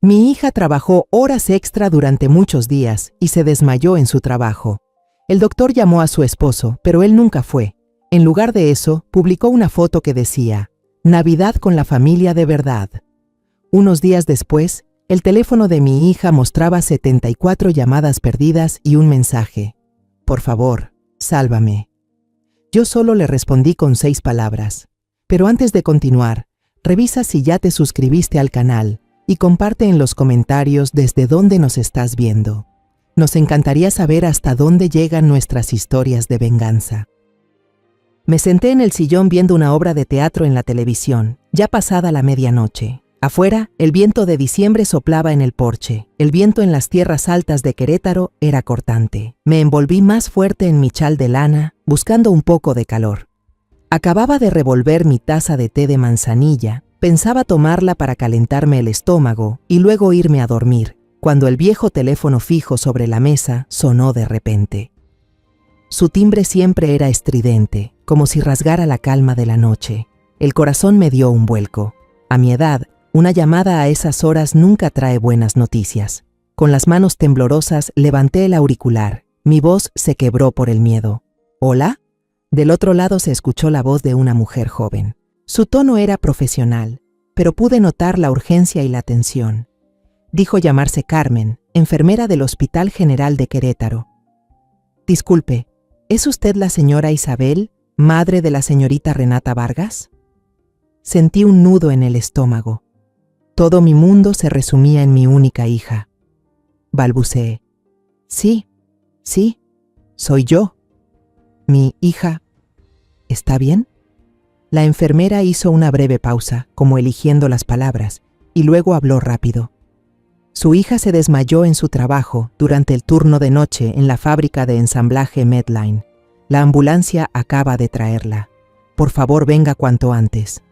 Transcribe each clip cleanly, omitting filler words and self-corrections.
Mi hija trabajó horas extra durante muchos días y se desmayó en su trabajo. El doctor llamó a su esposo, pero él nunca fue. En lugar de eso, publicó una foto que decía, Navidad con la familia de verdad. Unos días después, el teléfono de mi hija mostraba 74 llamadas perdidas y un mensaje. Por favor, sálvame. Yo solo le respondí con 6 palabras. Pero antes de continuar, revisa si ya te suscribiste al canal y comparte en los comentarios desde dónde nos estás viendo. Nos encantaría saber hasta dónde llegan nuestras historias de venganza. Me senté en el sillón viendo una obra de teatro en la televisión, ya pasada la medianoche. Afuera, el viento de diciembre soplaba en el porche. El viento en las tierras altas de Querétaro era cortante. Me envolví más fuerte en mi chal de lana, buscando un poco de calor. Acababa de revolver mi taza de té de manzanilla. Pensaba tomarla para calentarme el estómago y luego irme a dormir, cuando el viejo teléfono fijo sobre la mesa sonó de repente. Su timbre siempre era estridente, como si rasgara la calma de la noche. El corazón me dio un vuelco. A mi edad, una llamada a esas horas nunca trae buenas noticias. Con las manos temblorosas levanté el auricular. Mi voz se quebró por el miedo. ¿Hola? Del otro lado se escuchó la voz de una mujer joven. Su tono era profesional, pero pude notar la urgencia y la tensión. Dijo llamarse Carmen, enfermera del Hospital General de Querétaro. Disculpe, ¿es usted la señora Isabel, madre de la señorita Renata Vargas? Sentí un nudo en el estómago. Todo mi mundo se resumía en mi única hija. Balbuceé. Sí, soy yo. Mi hija. ¿Está bien? La enfermera hizo una breve pausa, como eligiendo las palabras, y luego habló rápido. Su hija se desmayó en su trabajo durante el turno de noche en la fábrica de ensamblaje Medline. La ambulancia acaba de traerla. Por favor, venga cuanto antes.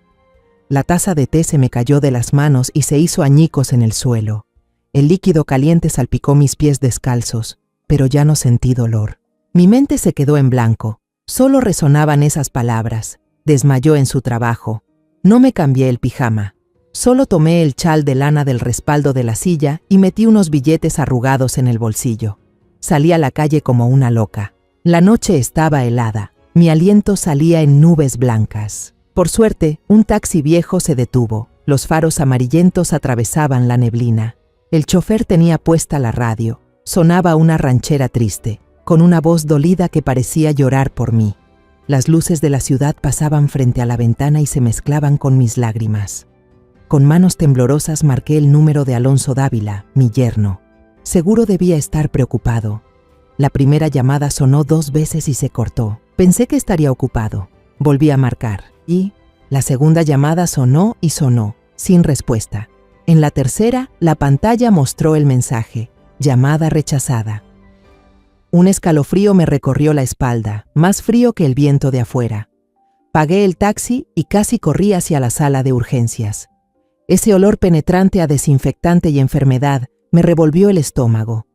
La taza de té se me cayó de las manos y se hizo añicos en el suelo. El líquido caliente salpicó mis pies descalzos, pero ya no sentí dolor. Mi mente se quedó en blanco. Solo resonaban esas palabras. Desmayó en su trabajo. No me cambié el pijama. Solo tomé el chal de lana del respaldo de la silla y metí unos billetes arrugados en el bolsillo. Salí a la calle como una loca. La noche estaba helada. Mi aliento salía en nubes blancas. Por suerte, un taxi viejo se detuvo. Los faros amarillentos atravesaban la neblina. El chofer tenía puesta la radio. Sonaba una ranchera triste, con una voz dolida que parecía llorar por mí. Las luces de la ciudad pasaban frente a la ventana y se mezclaban con mis lágrimas. Con manos temblorosas marqué el número de Alonso Dávila, mi yerno. Seguro debía estar preocupado. La primera llamada sonó 2 veces y se cortó. Pensé que estaría ocupado. Volví a marcar y la segunda llamada sonó y sonó, sin respuesta. En la tercera, la pantalla mostró el mensaje: llamada rechazada. Un escalofrío me recorrió la espalda, más frío que el viento de afuera. Pagué el taxi y casi corrí hacia la sala de urgencias. Ese olor penetrante a desinfectante y enfermedad me revolvió el estómago.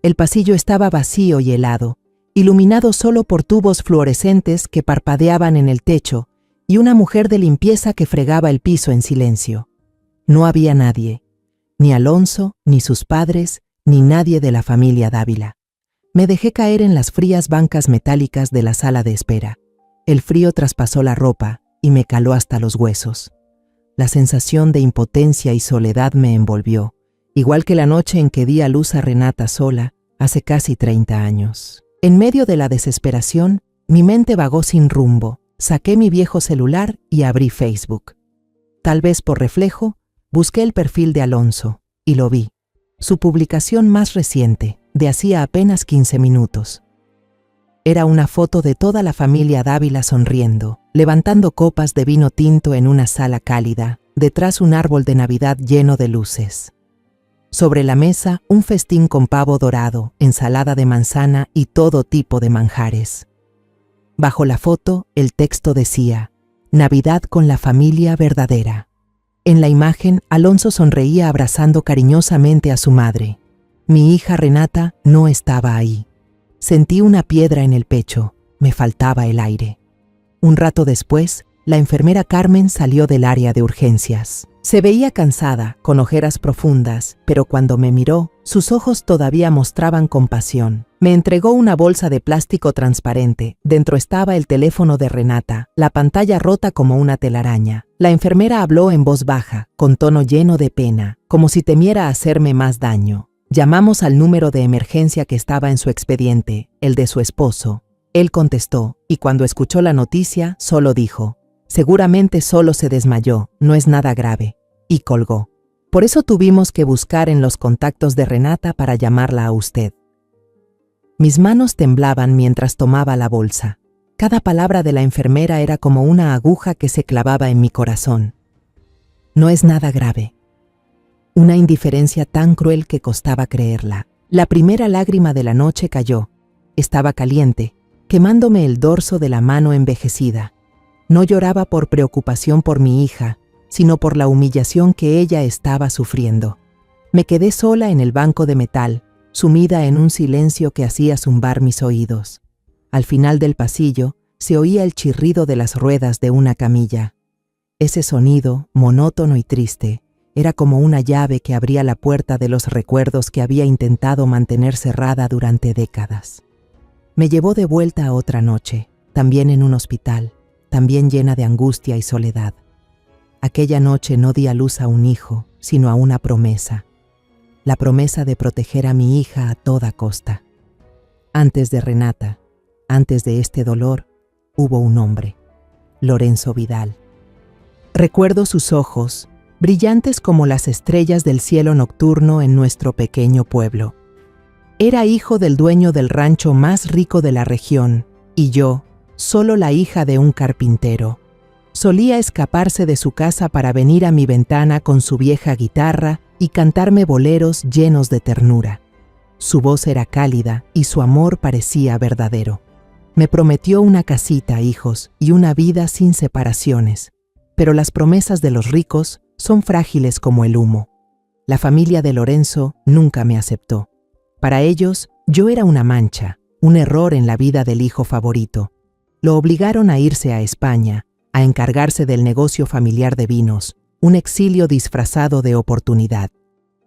El pasillo estaba vacío y helado, iluminado solo por tubos fluorescentes que parpadeaban en el techo y una mujer de limpieza que fregaba el piso en silencio. No había nadie, ni Alonso, ni sus padres, ni nadie de la familia Dávila. Me dejé caer en las frías bancas metálicas de la sala de espera. El frío traspasó la ropa y me caló hasta los huesos. La sensación de impotencia y soledad me envolvió, igual que la noche en que di a luz a Renata sola, hace casi 30 años. En medio de la desesperación, mi mente vagó sin rumbo. Saqué mi viejo celular y abrí Facebook. Tal vez por reflejo, busqué el perfil de Alonso y lo vi. Su publicación más reciente, de hacía apenas 15 minutos. Era una foto de toda la familia Dávila sonriendo, levantando copas de vino tinto en una sala cálida, detrás un árbol de Navidad lleno de luces. Sobre la mesa, un festín con pavo dorado, ensalada de manzana y todo tipo de manjares. Bajo la foto, el texto decía: Navidad con la familia verdadera. En la imagen, Alonso sonreía abrazando cariñosamente a su madre. Mi hija Renata no estaba ahí. Sentí una piedra en el pecho, me faltaba el aire. Un rato después, la enfermera Carmen salió del área de urgencias. Se veía cansada, con ojeras profundas, pero cuando me miró, sus ojos todavía mostraban compasión. Me entregó una bolsa de plástico transparente. Dentro estaba el teléfono de Renata, la pantalla rota como una telaraña. La enfermera habló en voz baja, con tono lleno de pena, como si temiera hacerme más daño. Llamamos al número de emergencia que estaba en su expediente, el de su esposo. Él contestó, y cuando escuchó la noticia, solo dijo: «Seguramente solo se desmayó, no es nada grave», y colgó. Por eso tuvimos que buscar en los contactos de Renata para llamarla a usted. Mis manos temblaban mientras tomaba la bolsa. Cada palabra de la enfermera era como una aguja que se clavaba en mi corazón. No es nada grave. Una indiferencia tan cruel que costaba creerla. La primera lágrima de la noche cayó. Estaba caliente, quemándome el dorso de la mano envejecida. No lloraba por preocupación por mi hija, sino por la humillación que ella estaba sufriendo. Me quedé sola en el banco de metal, sumida en un silencio que hacía zumbar mis oídos. Al final del pasillo se oía el chirrido de las ruedas de una camilla. Ese sonido, monótono y triste, era como una llave que abría la puerta de los recuerdos que había intentado mantener cerrada durante décadas. Me llevó de vuelta a otra noche, también en un hospital, también llena de angustia y soledad. Aquella noche no di a luz a un hijo, sino a una promesa. La promesa de proteger a mi hija a toda costa. Antes de Renata, antes de este dolor, hubo un hombre, Lorenzo Vidal. Recuerdo sus ojos, brillantes como las estrellas del cielo nocturno en nuestro pequeño pueblo. Era hijo del dueño del rancho más rico de la región, y yo, solo la hija de un carpintero. Solía escaparse de su casa para venir a mi ventana con su vieja guitarra y cantarme boleros llenos de ternura. Su voz era cálida y su amor parecía verdadero. Me prometió una casita, hijos, y una vida sin separaciones. Pero las promesas de los ricos son frágiles como el humo. La familia de Lorenzo nunca me aceptó. Para ellos, yo era una mancha, un error en la vida del hijo favorito. Lo obligaron a irse a España, a encargarse del negocio familiar de vinos, un exilio disfrazado de oportunidad.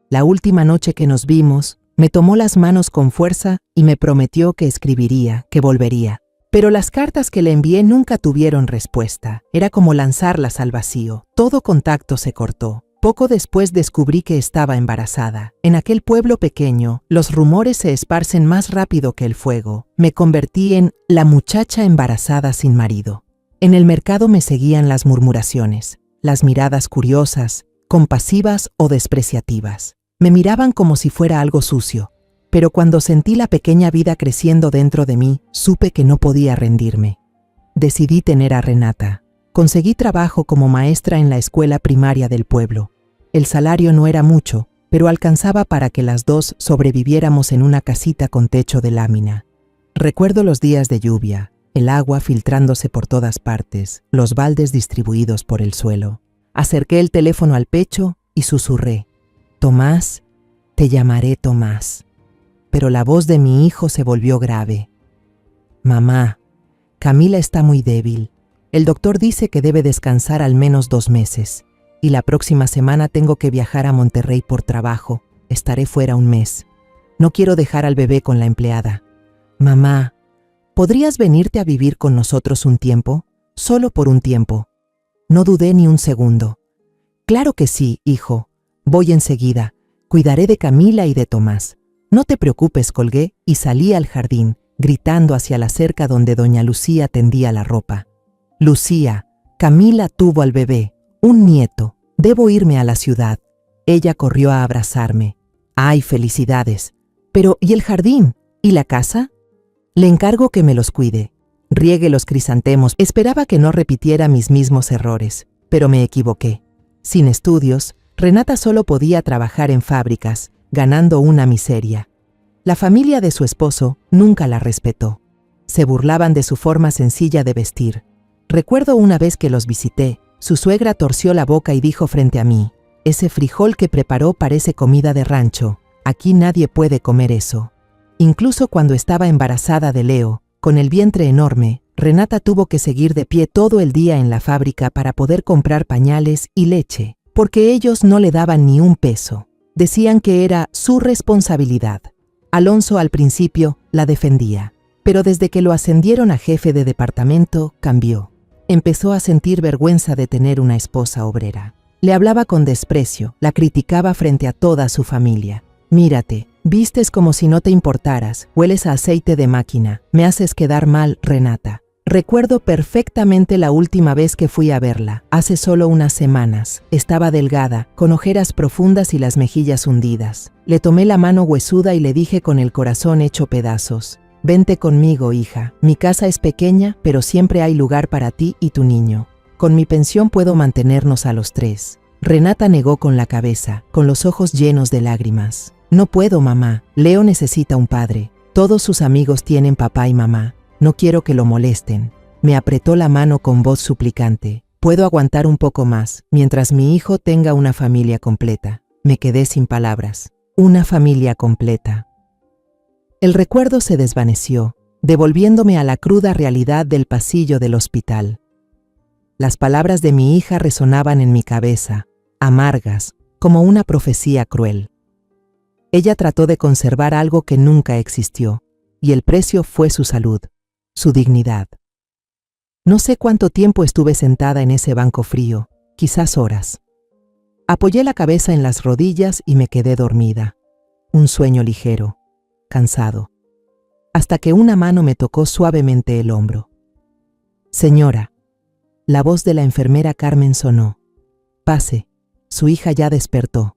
La última noche que nos vimos, me tomó las manos con fuerza y me prometió que escribiría, que volvería. Pero las cartas que le envié nunca tuvieron respuesta. Era como lanzarlas al vacío. Todo contacto se cortó. Poco después descubrí que estaba embarazada. En aquel pueblo pequeño, los rumores se esparcen más rápido que el fuego. Me convertí en la muchacha embarazada sin marido. En el mercado me seguían las murmuraciones, las miradas curiosas, compasivas o despreciativas. Me miraban como si fuera algo sucio, pero cuando sentí la pequeña vida creciendo dentro de mí, supe que no podía rendirme. Decidí tener a Renata. Conseguí trabajo como maestra en la escuela primaria del pueblo. El salario no era mucho, pero alcanzaba para que las dos sobreviviéramos en una casita con techo de lámina. Recuerdo los días de lluvia, el agua filtrándose por todas partes, los baldes distribuidos por el suelo. Acerqué el teléfono al pecho y susurré: «Tomás, te llamaré Tomás». Pero la voz de mi hijo se volvió grave. «Mamá, Camila está muy débil. El doctor dice que debe descansar al menos 2 meses, y la próxima semana tengo que viajar a Monterrey por trabajo. Estaré fuera 1 mes. No quiero dejar al bebé con la empleada. Mamá, ¿podrías venirte a vivir con nosotros un tiempo? Solo por un tiempo». No dudé ni un segundo. «Claro que sí, hijo. Voy enseguida. Cuidaré de Camila y de Tomás. No te preocupes», colgué y salí al jardín, gritando hacia la cerca donde doña Lucía tendía la ropa. «Lucía, Camila tuvo al bebé, un nieto. Debo irme a la ciudad». Ella corrió a abrazarme. «¡Ay, felicidades! Pero, ¿y el jardín? ¿Y la casa?» «Le encargo que me los cuide. Riegue los crisantemos». Esperaba que no repitiera mis mismos errores, pero me equivoqué. Sin estudios, Renata solo podía trabajar en fábricas, ganando una miseria. La familia de su esposo nunca la respetó. Se burlaban de su forma sencilla de vestir. Recuerdo una vez que los visité, su suegra torció la boca y dijo frente a mí: «Ese frijol que preparó parece comida de rancho. Aquí nadie puede comer eso». Incluso cuando estaba embarazada de Leo, con el vientre enorme, Renata tuvo que seguir de pie todo el día en la fábrica para poder comprar pañales y leche, porque ellos no le daban ni un peso. Decían que era su responsabilidad. Alonso al principio la defendía, pero desde que lo ascendieron a jefe de departamento, cambió. Empezó a sentir vergüenza de tener una esposa obrera. Le hablaba con desprecio, la criticaba frente a toda su familia. Mírate, vistes como si no te importaras, hueles a aceite de máquina, me haces quedar mal, Renata. Recuerdo perfectamente la última vez que fui a verla, hace solo unas semanas. Estaba delgada, con ojeras profundas y las mejillas hundidas. Le tomé la mano huesuda y le dije con el corazón hecho pedazos: vente conmigo, hija. Mi casa es pequeña, pero siempre hay lugar para ti y tu niño. Con mi pensión puedo mantenernos a los 3. Renata negó con la cabeza, con los ojos llenos de lágrimas. No puedo, mamá. Leo necesita un padre. Todos sus amigos tienen papá y mamá. No quiero que lo molesten. Me apretó la mano con voz suplicante. Puedo aguantar un poco más, mientras mi hijo tenga una familia completa. Me quedé sin palabras. Una familia completa. El recuerdo se desvaneció, devolviéndome a la cruda realidad del pasillo del hospital. Las palabras de mi hija resonaban en mi cabeza, amargas, como una profecía cruel. Ella trató de conservar algo que nunca existió, y el precio fue su salud, su dignidad. No sé cuánto tiempo estuve sentada en ese banco frío, quizás horas. Apoyé la cabeza en las rodillas y me quedé dormida. Un sueño ligero, cansado, hasta que una mano me tocó suavemente el hombro. Señora, la voz de la enfermera Carmen sonó. Pase, su hija ya despertó.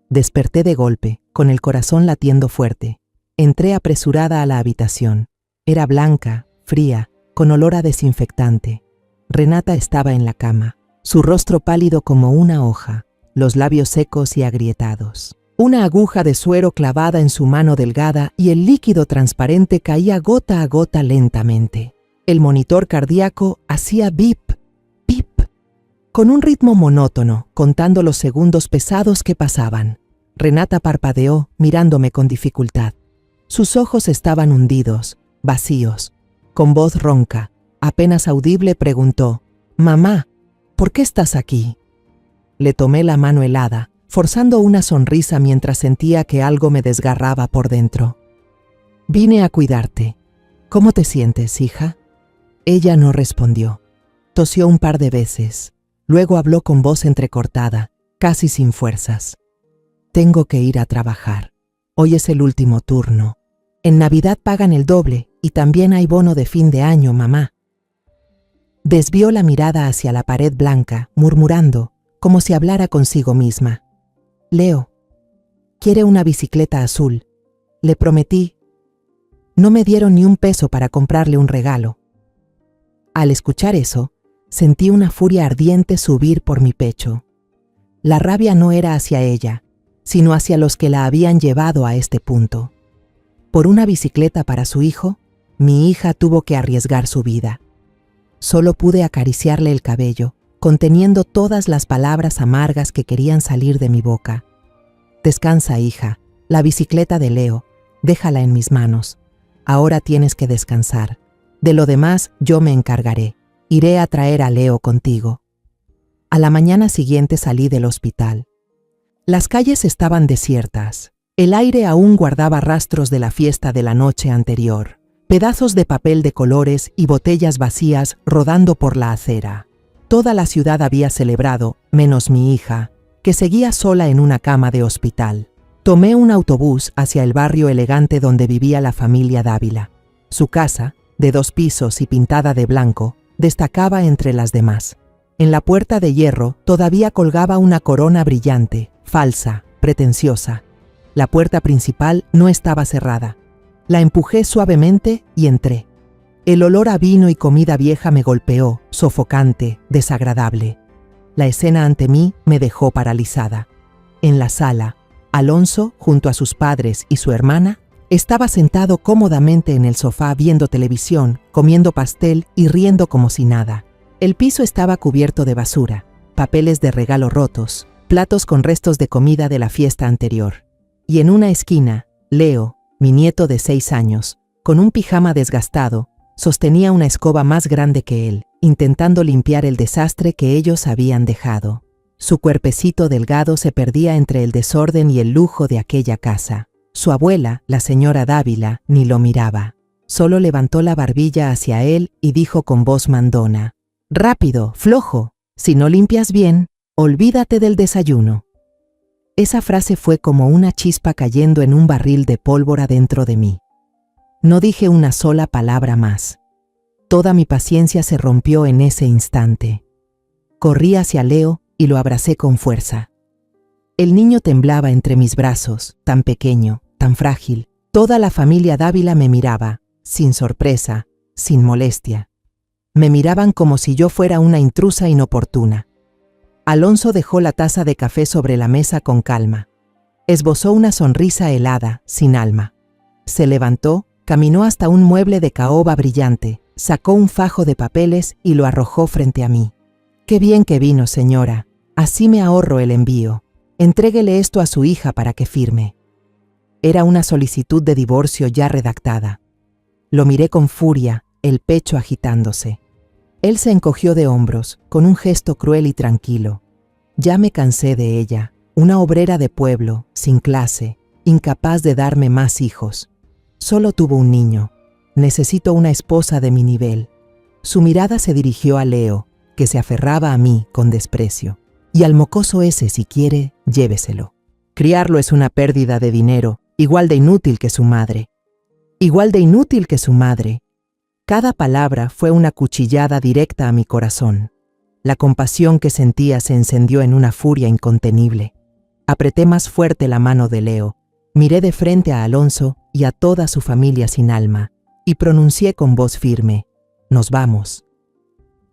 Desperté de golpe, con el corazón latiendo fuerte. Entré apresurada a la habitación. Era blanca, fría, con olor a desinfectante. Renata estaba en la cama, su rostro pálido como una hoja, los labios secos y agrietados. Una aguja de suero clavada en su mano delgada y el líquido transparente caía gota a gota lentamente. El monitor cardíaco hacía bip, bip, con un ritmo monótono, contando los segundos pesados que pasaban. Renata parpadeó, mirándome con dificultad. Sus ojos estaban hundidos, vacíos. Con voz ronca, apenas audible, preguntó: «Mamá, ¿por qué estás aquí?». Le tomé la mano helada, forzando una sonrisa mientras sentía que algo me desgarraba por dentro. «Vine a cuidarte. ¿Cómo te sientes, hija?». Ella no respondió. Tosió un par de veces. Luego habló con voz entrecortada, casi sin fuerzas. «Tengo que ir a trabajar. Hoy es el último turno. En Navidad pagan el doble y también hay bono de fin de año, mamá». Desvió la mirada hacia la pared blanca, murmurando, como si hablara consigo misma. «Leo, quiere una bicicleta azul. Le prometí. No me dieron ni un peso para comprarle un regalo». Al escuchar eso, sentí una furia ardiente subir por mi pecho. La rabia no era hacia ella, sino hacia los que la habían llevado a este punto. Por una bicicleta para su hijo, mi hija tuvo que arriesgar su vida. Solo pude acariciarle el cabello, conteniendo todas las palabras amargas que querían salir de mi boca. «Descansa, hija. La bicicleta de Leo. Déjala en mis manos. Ahora tienes que descansar. De lo demás yo me encargaré. Iré a traer a Leo contigo». A la mañana siguiente salí del hospital. Las calles estaban desiertas. El aire aún guardaba rastros de la fiesta de la noche anterior. Pedazos de papel de colores y botellas vacías rodando por la acera. Toda la ciudad había celebrado, menos mi hija, que seguía sola en una cama de hospital. Tomé un autobús hacia el barrio elegante donde vivía la familia Dávila. Su casa, de 2 pisos y pintada de blanco, destacaba entre las demás. En la puerta de hierro todavía colgaba una corona brillante, falsa, pretenciosa. La puerta principal no estaba cerrada. La empujé suavemente y entré. El olor a vino y comida vieja me golpeó, sofocante, desagradable. La escena ante mí me dejó paralizada. En la sala, Alonso, junto a sus padres y su hermana, estaba sentado cómodamente en el sofá viendo televisión, comiendo pastel y riendo como si nada. El piso estaba cubierto de basura, papeles de regalo rotos, platos con restos de comida de la fiesta anterior. Y en una esquina, Leo, mi nieto de 6 años, con un pijama desgastado, Sostenía una escoba más grande que él, intentando limpiar el desastre que ellos habían dejado. Su cuerpecito delgado se perdía entre el desorden y el lujo de aquella casa. Su abuela, la señora Dávila, ni lo miraba. Solo levantó la barbilla hacia él y dijo con voz mandona: «Rápido, flojo, si no limpias bien, olvídate del desayuno». Esa frase fue como una chispa cayendo en un barril de pólvora dentro de mí. No dije una sola palabra más. Toda mi paciencia se rompió en ese instante. Corrí hacia Leo y lo abracé con fuerza. El niño temblaba entre mis brazos, tan pequeño, tan frágil. Toda la familia Dávila me miraba, sin sorpresa, sin molestia. Me miraban como si yo fuera una intrusa inoportuna. Alonso dejó la taza de café sobre la mesa con calma. Esbozó una sonrisa helada, sin alma. Se levantó, caminó hasta un mueble de caoba brillante, sacó un fajo de papeles y lo arrojó frente a mí. «Qué bien que vino, señora. Así me ahorro el envío. Entréguele esto a su hija para que firme». Era una solicitud de divorcio ya redactada. Lo miré con furia, el pecho agitándose. Él se encogió de hombros, con un gesto cruel y tranquilo. Ya me cansé de ella, una obrera de pueblo, sin clase, incapaz de darme más hijos. Solo tuvo un niño. Necesito una esposa de mi nivel. Su mirada se dirigió a Leo, que se aferraba a mí con desprecio. Y al mocoso ese, si quiere, lléveselo. Criarlo es una pérdida de dinero, igual de inútil que su madre. Igual de inútil que su madre. Cada palabra fue una cuchillada directa a mi corazón. La compasión que sentía se encendió en una furia incontenible. Apreté más fuerte la mano de Leo, miré de frente a Alonso y a toda su familia sin alma, y pronuncié con voz firme: «Nos vamos».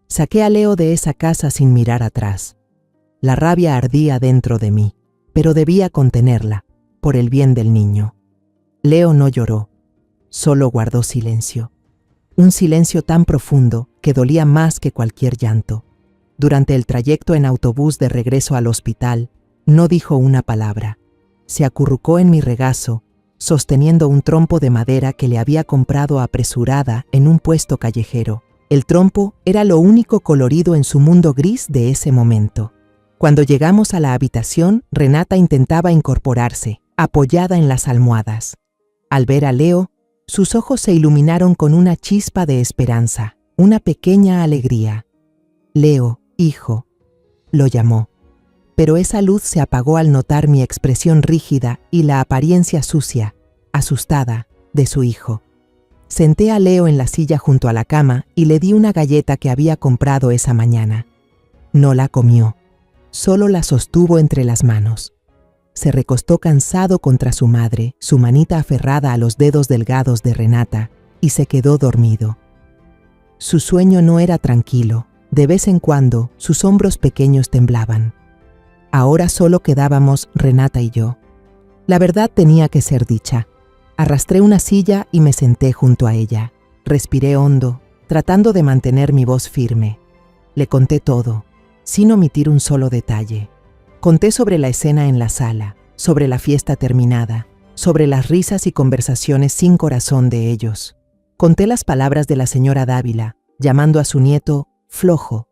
Saqué a Leo de esa casa sin mirar atrás. La rabia ardía dentro de mí, pero debía contenerla, por el bien del niño. Leo no lloró, solo guardó silencio. Un silencio tan profundo que dolía más que cualquier llanto. Durante el trayecto en autobús de regreso al hospital, no dijo una palabra. Se acurrucó en mi regazo, sosteniendo un trompo de madera que le había comprado apresurada en un puesto callejero. El trompo era lo único colorido en su mundo gris de ese momento. Cuando llegamos a la habitación, Renata intentaba incorporarse, apoyada en las almohadas. Al ver a Leo, sus ojos se iluminaron con una chispa de esperanza, una pequeña alegría. «Leo, hijo», lo llamó. Pero esa luz se apagó al notar mi expresión rígida y la apariencia sucia, asustada, de su hijo. Senté a Leo en la silla junto a la cama y le di una galleta que había comprado esa mañana. No la comió, solo la sostuvo entre las manos. Se recostó cansado contra su madre, su manita aferrada a los dedos delgados de Renata, y se quedó dormido. Su sueño no era tranquilo. De vez en cuando, sus hombros pequeños temblaban. Ahora solo quedábamos Renata y yo. La verdad tenía que ser dicha. Arrastré una silla y me senté junto a ella. Respiré hondo, tratando de mantener mi voz firme. Le conté todo, sin omitir un solo detalle. Conté sobre la escena en la sala, sobre la fiesta terminada, sobre las risas y conversaciones sin corazón de ellos. Conté las palabras de la señora Dávila, llamando a su nieto flojo.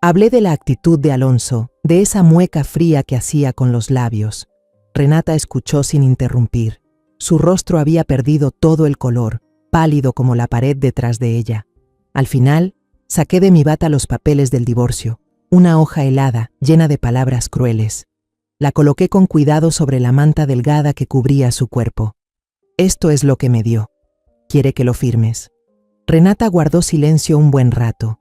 Hablé de la actitud de Alonso, de esa mueca fría que hacía con los labios. Renata escuchó sin interrumpir. Su rostro había perdido todo el color, pálido como la pared detrás de ella. Al final, saqué de mi bata los papeles del divorcio, una hoja helada, llena de palabras crueles. La coloqué con cuidado sobre la manta delgada que cubría su cuerpo. «Esto es lo que me dio. Quiere que lo firmes». Renata guardó silencio un buen rato.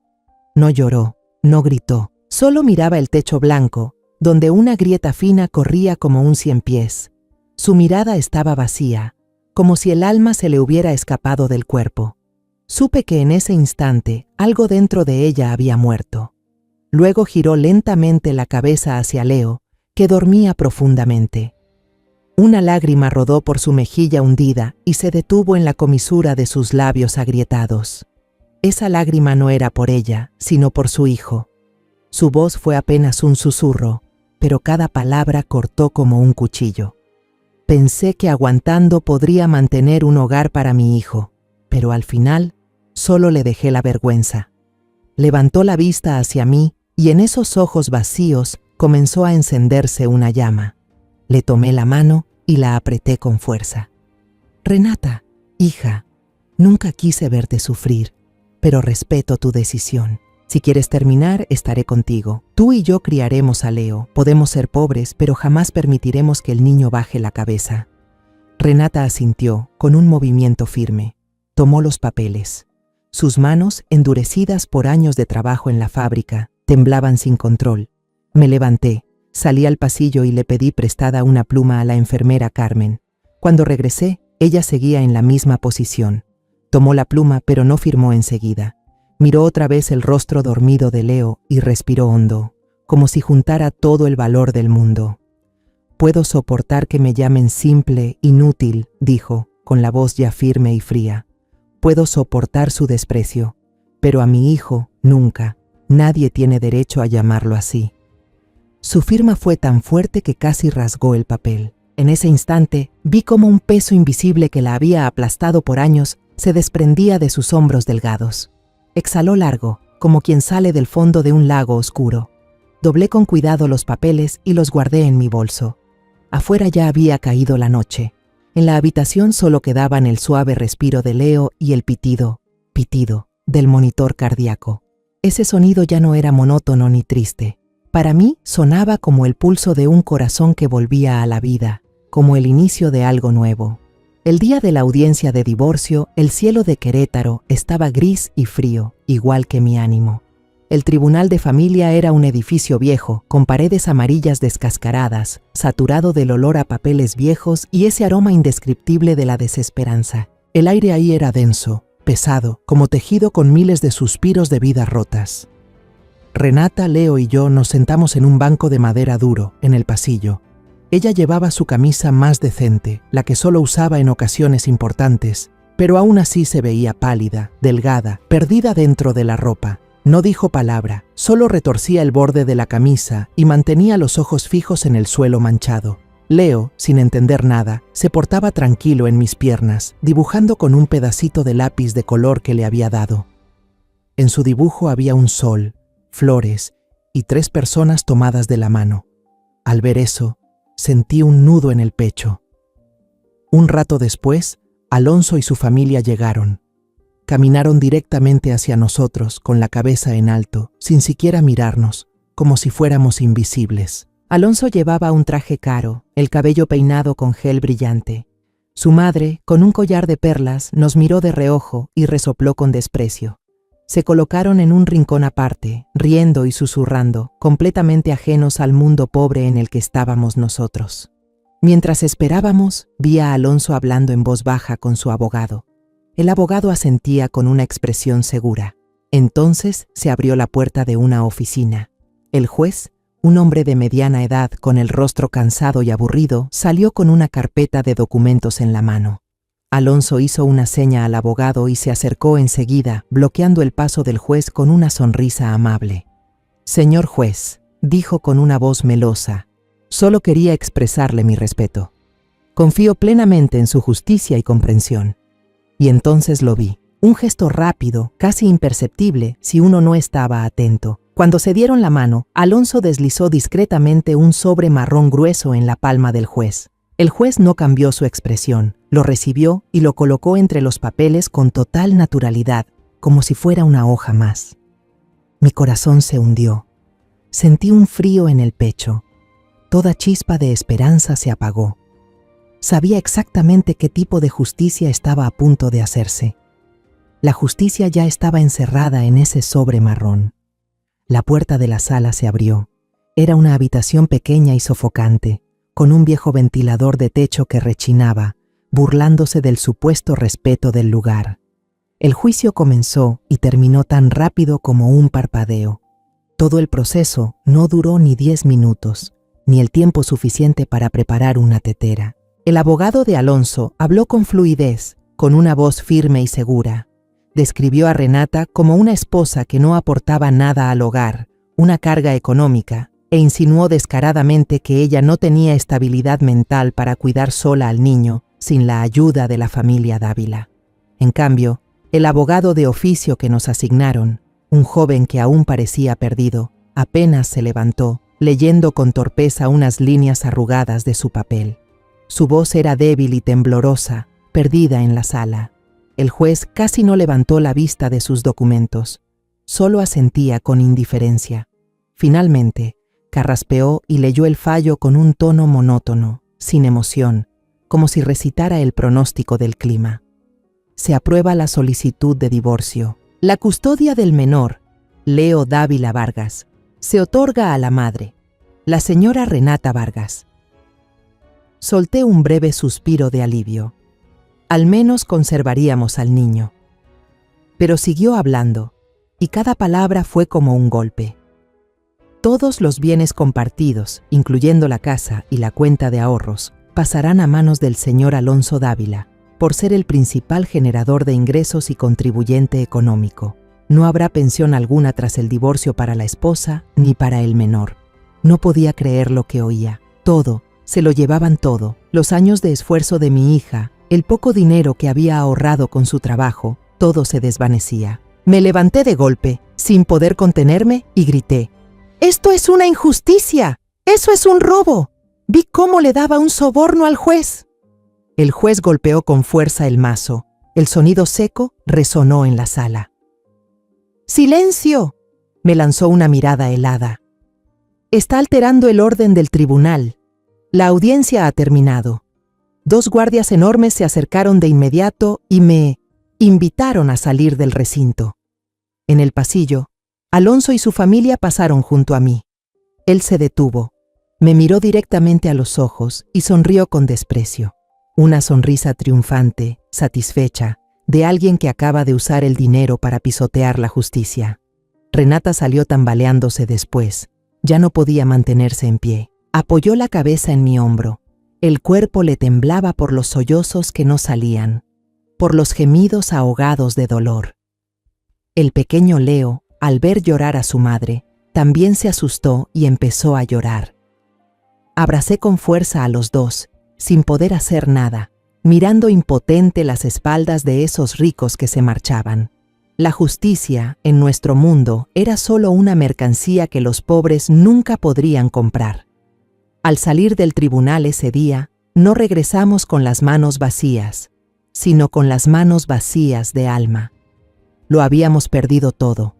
No lloró, no gritó, solo miraba el techo blanco, donde una grieta fina corría como un ciempiés. Su mirada estaba vacía, como si el alma se le hubiera escapado del cuerpo. Supe que en ese instante algo dentro de ella había muerto. Luego giró lentamente la cabeza hacia Leo, que dormía profundamente. Una lágrima rodó por su mejilla hundida y se detuvo en la comisura de sus labios agrietados. Esa lágrima no era por ella, sino por su hijo. Su voz fue apenas un susurro, pero cada palabra cortó como un cuchillo. Pensé que aguantando podría mantener un hogar para mi hijo, pero al final Solo le dejé la vergüenza. Levantó la vista hacia mí y en esos ojos vacíos comenzó a encenderse una llama. Le tomé la mano y la apreté con fuerza. Renata, hija, nunca quise verte sufrir, pero respeto tu decisión. Si quieres terminar, estaré contigo. Tú y yo criaremos a Leo. Podemos ser pobres, pero jamás permitiremos que el niño baje la cabeza. Renata asintió, con un movimiento firme. Tomó los papeles. Sus manos, endurecidas por años de trabajo en la fábrica, temblaban sin control. Me levanté, salí al pasillo y le pedí prestada una pluma a la enfermera Carmen. Cuando regresé, ella seguía en la misma posición. Tomó la pluma, pero no firmó enseguida. Miró otra vez el rostro dormido de Leo y respiró hondo, como si juntara todo el valor del mundo. «Puedo soportar que me llamen simple, inútil», dijo, con la voz ya firme y fría. «Puedo soportar su desprecio, pero a mi hijo, nunca. Nadie tiene derecho a llamarlo así». Su firma fue tan fuerte que casi rasgó el papel. En ese instante, vi cómo un peso invisible que la había aplastado por años se desprendía de sus hombros delgados. Exhaló largo, como quien sale del fondo de un lago oscuro. Doblé con cuidado los papeles y los guardé en mi bolso. Afuera ya había caído la noche. En la habitación solo quedaban el suave respiro de Leo y el pitido, del monitor cardíaco. Ese sonido ya no era monótono ni triste. Para mí sonaba como el pulso de un corazón que volvía a la vida, como el inicio de algo nuevo. El día de la audiencia de divorcio, el cielo de Querétaro estaba gris y frío, igual que mi ánimo. El tribunal de familia era un edificio viejo, con paredes amarillas descascaradas, saturado del olor a papeles viejos y ese aroma indescriptible de la desesperanza. El aire ahí era denso, pesado, como tejido con miles de suspiros de vidas rotas. Renata, Leo y yo nos sentamos en un banco de madera duro, en el pasillo. Ella llevaba su camisa más decente, la que solo usaba en ocasiones importantes, pero aún así se veía pálida, delgada, perdida dentro de la ropa. No dijo palabra, solo retorcía el borde de la camisa y mantenía los ojos fijos en el suelo manchado. Leo, sin entender nada, se portaba tranquilo en mis piernas, dibujando con un pedacito de lápiz de color que le había dado. En su dibujo había un sol, flores y 3 personas tomadas de la mano. Al ver eso, sentí un nudo en el pecho. Un rato después, Alonso y su familia llegaron. Caminaron directamente hacia nosotros, con la cabeza en alto, sin siquiera mirarnos, como si fuéramos invisibles. Alonso llevaba un traje caro, el cabello peinado con gel brillante. Su madre, con un collar de perlas, nos miró de reojo y resopló con desprecio. Se colocaron en un rincón aparte, riendo y susurrando, completamente ajenos al mundo pobre en el que estábamos nosotros. Mientras esperábamos, vi a Alonso hablando en voz baja con su abogado. El abogado asentía con una expresión segura. Entonces se abrió la puerta de una oficina. El juez, un hombre de mediana edad con el rostro cansado y aburrido, salió con una carpeta de documentos en la mano. Alonso hizo una seña al abogado y se acercó enseguida, bloqueando el paso del juez con una sonrisa amable. «Señor juez», dijo con una voz melosa, «solo quería expresarle mi respeto. Confío plenamente en su justicia y comprensión». Y entonces lo vi. Un gesto rápido, casi imperceptible si uno no estaba atento. Cuando se dieron la mano, Alonso deslizó discretamente un sobre marrón grueso en la palma del juez. El juez no cambió su expresión, lo recibió y lo colocó entre los papeles con total naturalidad, como si fuera una hoja más. Mi corazón se hundió. Sentí un frío en el pecho. Toda chispa de esperanza se apagó. Sabía exactamente qué tipo de justicia estaba a punto de hacerse. La justicia ya estaba encerrada en ese sobre marrón. La puerta de la sala se abrió. Era una habitación pequeña y sofocante, con un viejo ventilador de techo que rechinaba, burlándose del supuesto respeto del lugar. El juicio comenzó y terminó tan rápido como un parpadeo. Todo el proceso no duró ni 10 minutos, ni el tiempo suficiente para preparar una tetera. El abogado de Alonso habló con fluidez, con una voz firme y segura. Describió a Renata como una esposa que no aportaba nada al hogar, una carga económica, e insinuó descaradamente que ella no tenía estabilidad mental para cuidar sola al niño sin la ayuda de la familia Dávila. En cambio, El abogado de oficio que nos asignaron, un joven que aún parecía perdido, apenas se levantó, leyendo con torpeza unas líneas arrugadas de su papel. Su voz era débil y temblorosa, perdida en la sala. El juez casi no levantó la vista de sus documentos, solo asentía con indiferencia. Finalmente, carraspeó y leyó el fallo con un tono monótono, sin emoción, como si recitara el pronóstico del clima. Se aprueba la solicitud de divorcio. La custodia del menor, Leo Dávila Vargas, se otorga a la madre, la señora Renata Vargas. Solté un breve suspiro de alivio. Al menos conservaríamos al niño. Pero siguió hablando, y cada palabra fue como un golpe. Todos los bienes compartidos, incluyendo la casa y la cuenta de ahorros, pasarán a manos del señor Alonso Dávila, por ser el principal generador de ingresos y contribuyente económico. No habrá pensión alguna tras el divorcio para la esposa ni para el menor. No podía creer lo que oía. Todo, se lo llevaban todo. Los años de esfuerzo de mi hija, el poco dinero que había ahorrado con su trabajo, todo se desvanecía. Me levanté de golpe, sin poder contenerme, y grité: ¡Esto es una injusticia! ¡Eso es un robo! Vi cómo le daba un soborno al juez. El juez golpeó con fuerza el mazo. El sonido seco resonó en la sala. ¡Silencio!, me lanzó una mirada helada. Está alterando el orden del tribunal. La audiencia ha terminado. 2 guardias enormes se acercaron de inmediato y me invitaron a salir del recinto. En el pasillo, Alonso y su familia pasaron junto a mí. Él se detuvo, me miró directamente a los ojos y sonrió con desprecio. Una sonrisa triunfante, satisfecha, de alguien que acaba de usar el dinero para pisotear la justicia. Renata salió tambaleándose después. Ya no podía mantenerse en pie. Apoyó la cabeza en mi hombro. El cuerpo le temblaba por los sollozos que no salían, por los gemidos ahogados de dolor. El pequeño Leo, al ver llorar a su madre, también se asustó y empezó a llorar. Abracé con fuerza a los dos, sin poder hacer nada, mirando impotente las espaldas de esos ricos que se marchaban. La justicia, en nuestro mundo, era solo una mercancía que los pobres nunca podrían comprar. Al salir del tribunal ese día, no regresamos con las manos vacías, sino con las manos vacías de alma. Lo habíamos perdido todo.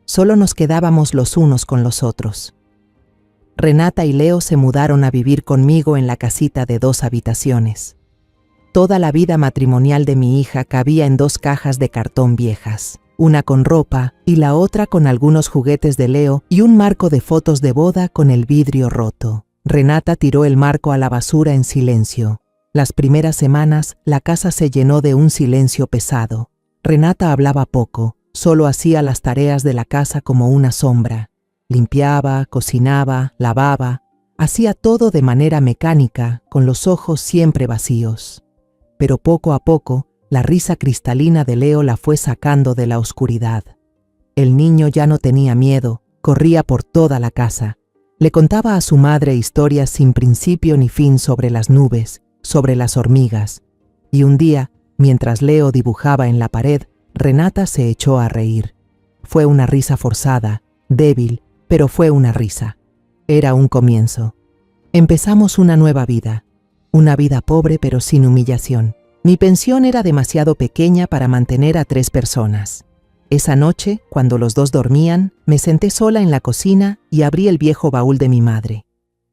Solo nos quedábamos los unos con los otros. Renata y Leo se mudaron a vivir conmigo en la casita de 2 habitaciones. Toda la vida matrimonial de mi hija cabía en 2 cajas de cartón viejas, una con ropa y la otra con algunos juguetes de Leo y un marco de fotos de boda con el vidrio roto. Renata tiró el marco a la basura en silencio. Las primeras semanas, la casa se llenó de un silencio pesado. Renata hablaba poco, solo hacía las tareas de la casa como una sombra. Limpiaba, cocinaba, lavaba, hacía todo de manera mecánica, con los ojos siempre vacíos. Pero poco a poco, la risa cristalina de Leo la fue sacando de la oscuridad. El niño ya no tenía miedo, corría por toda la casa. Le contaba a su madre historias sin principio ni fin sobre las nubes, sobre las hormigas. Y un día, mientras Leo dibujaba en la pared, Renata se echó a reír. Fue una risa forzada, débil, pero fue una risa. Era un comienzo. Empezamos una nueva vida. Una vida pobre pero sin humillación. Mi pensión era demasiado pequeña para mantener a 3 personas. Esa noche, cuando los 2 dormían, me senté sola en la cocina y abrí el viejo baúl de mi madre.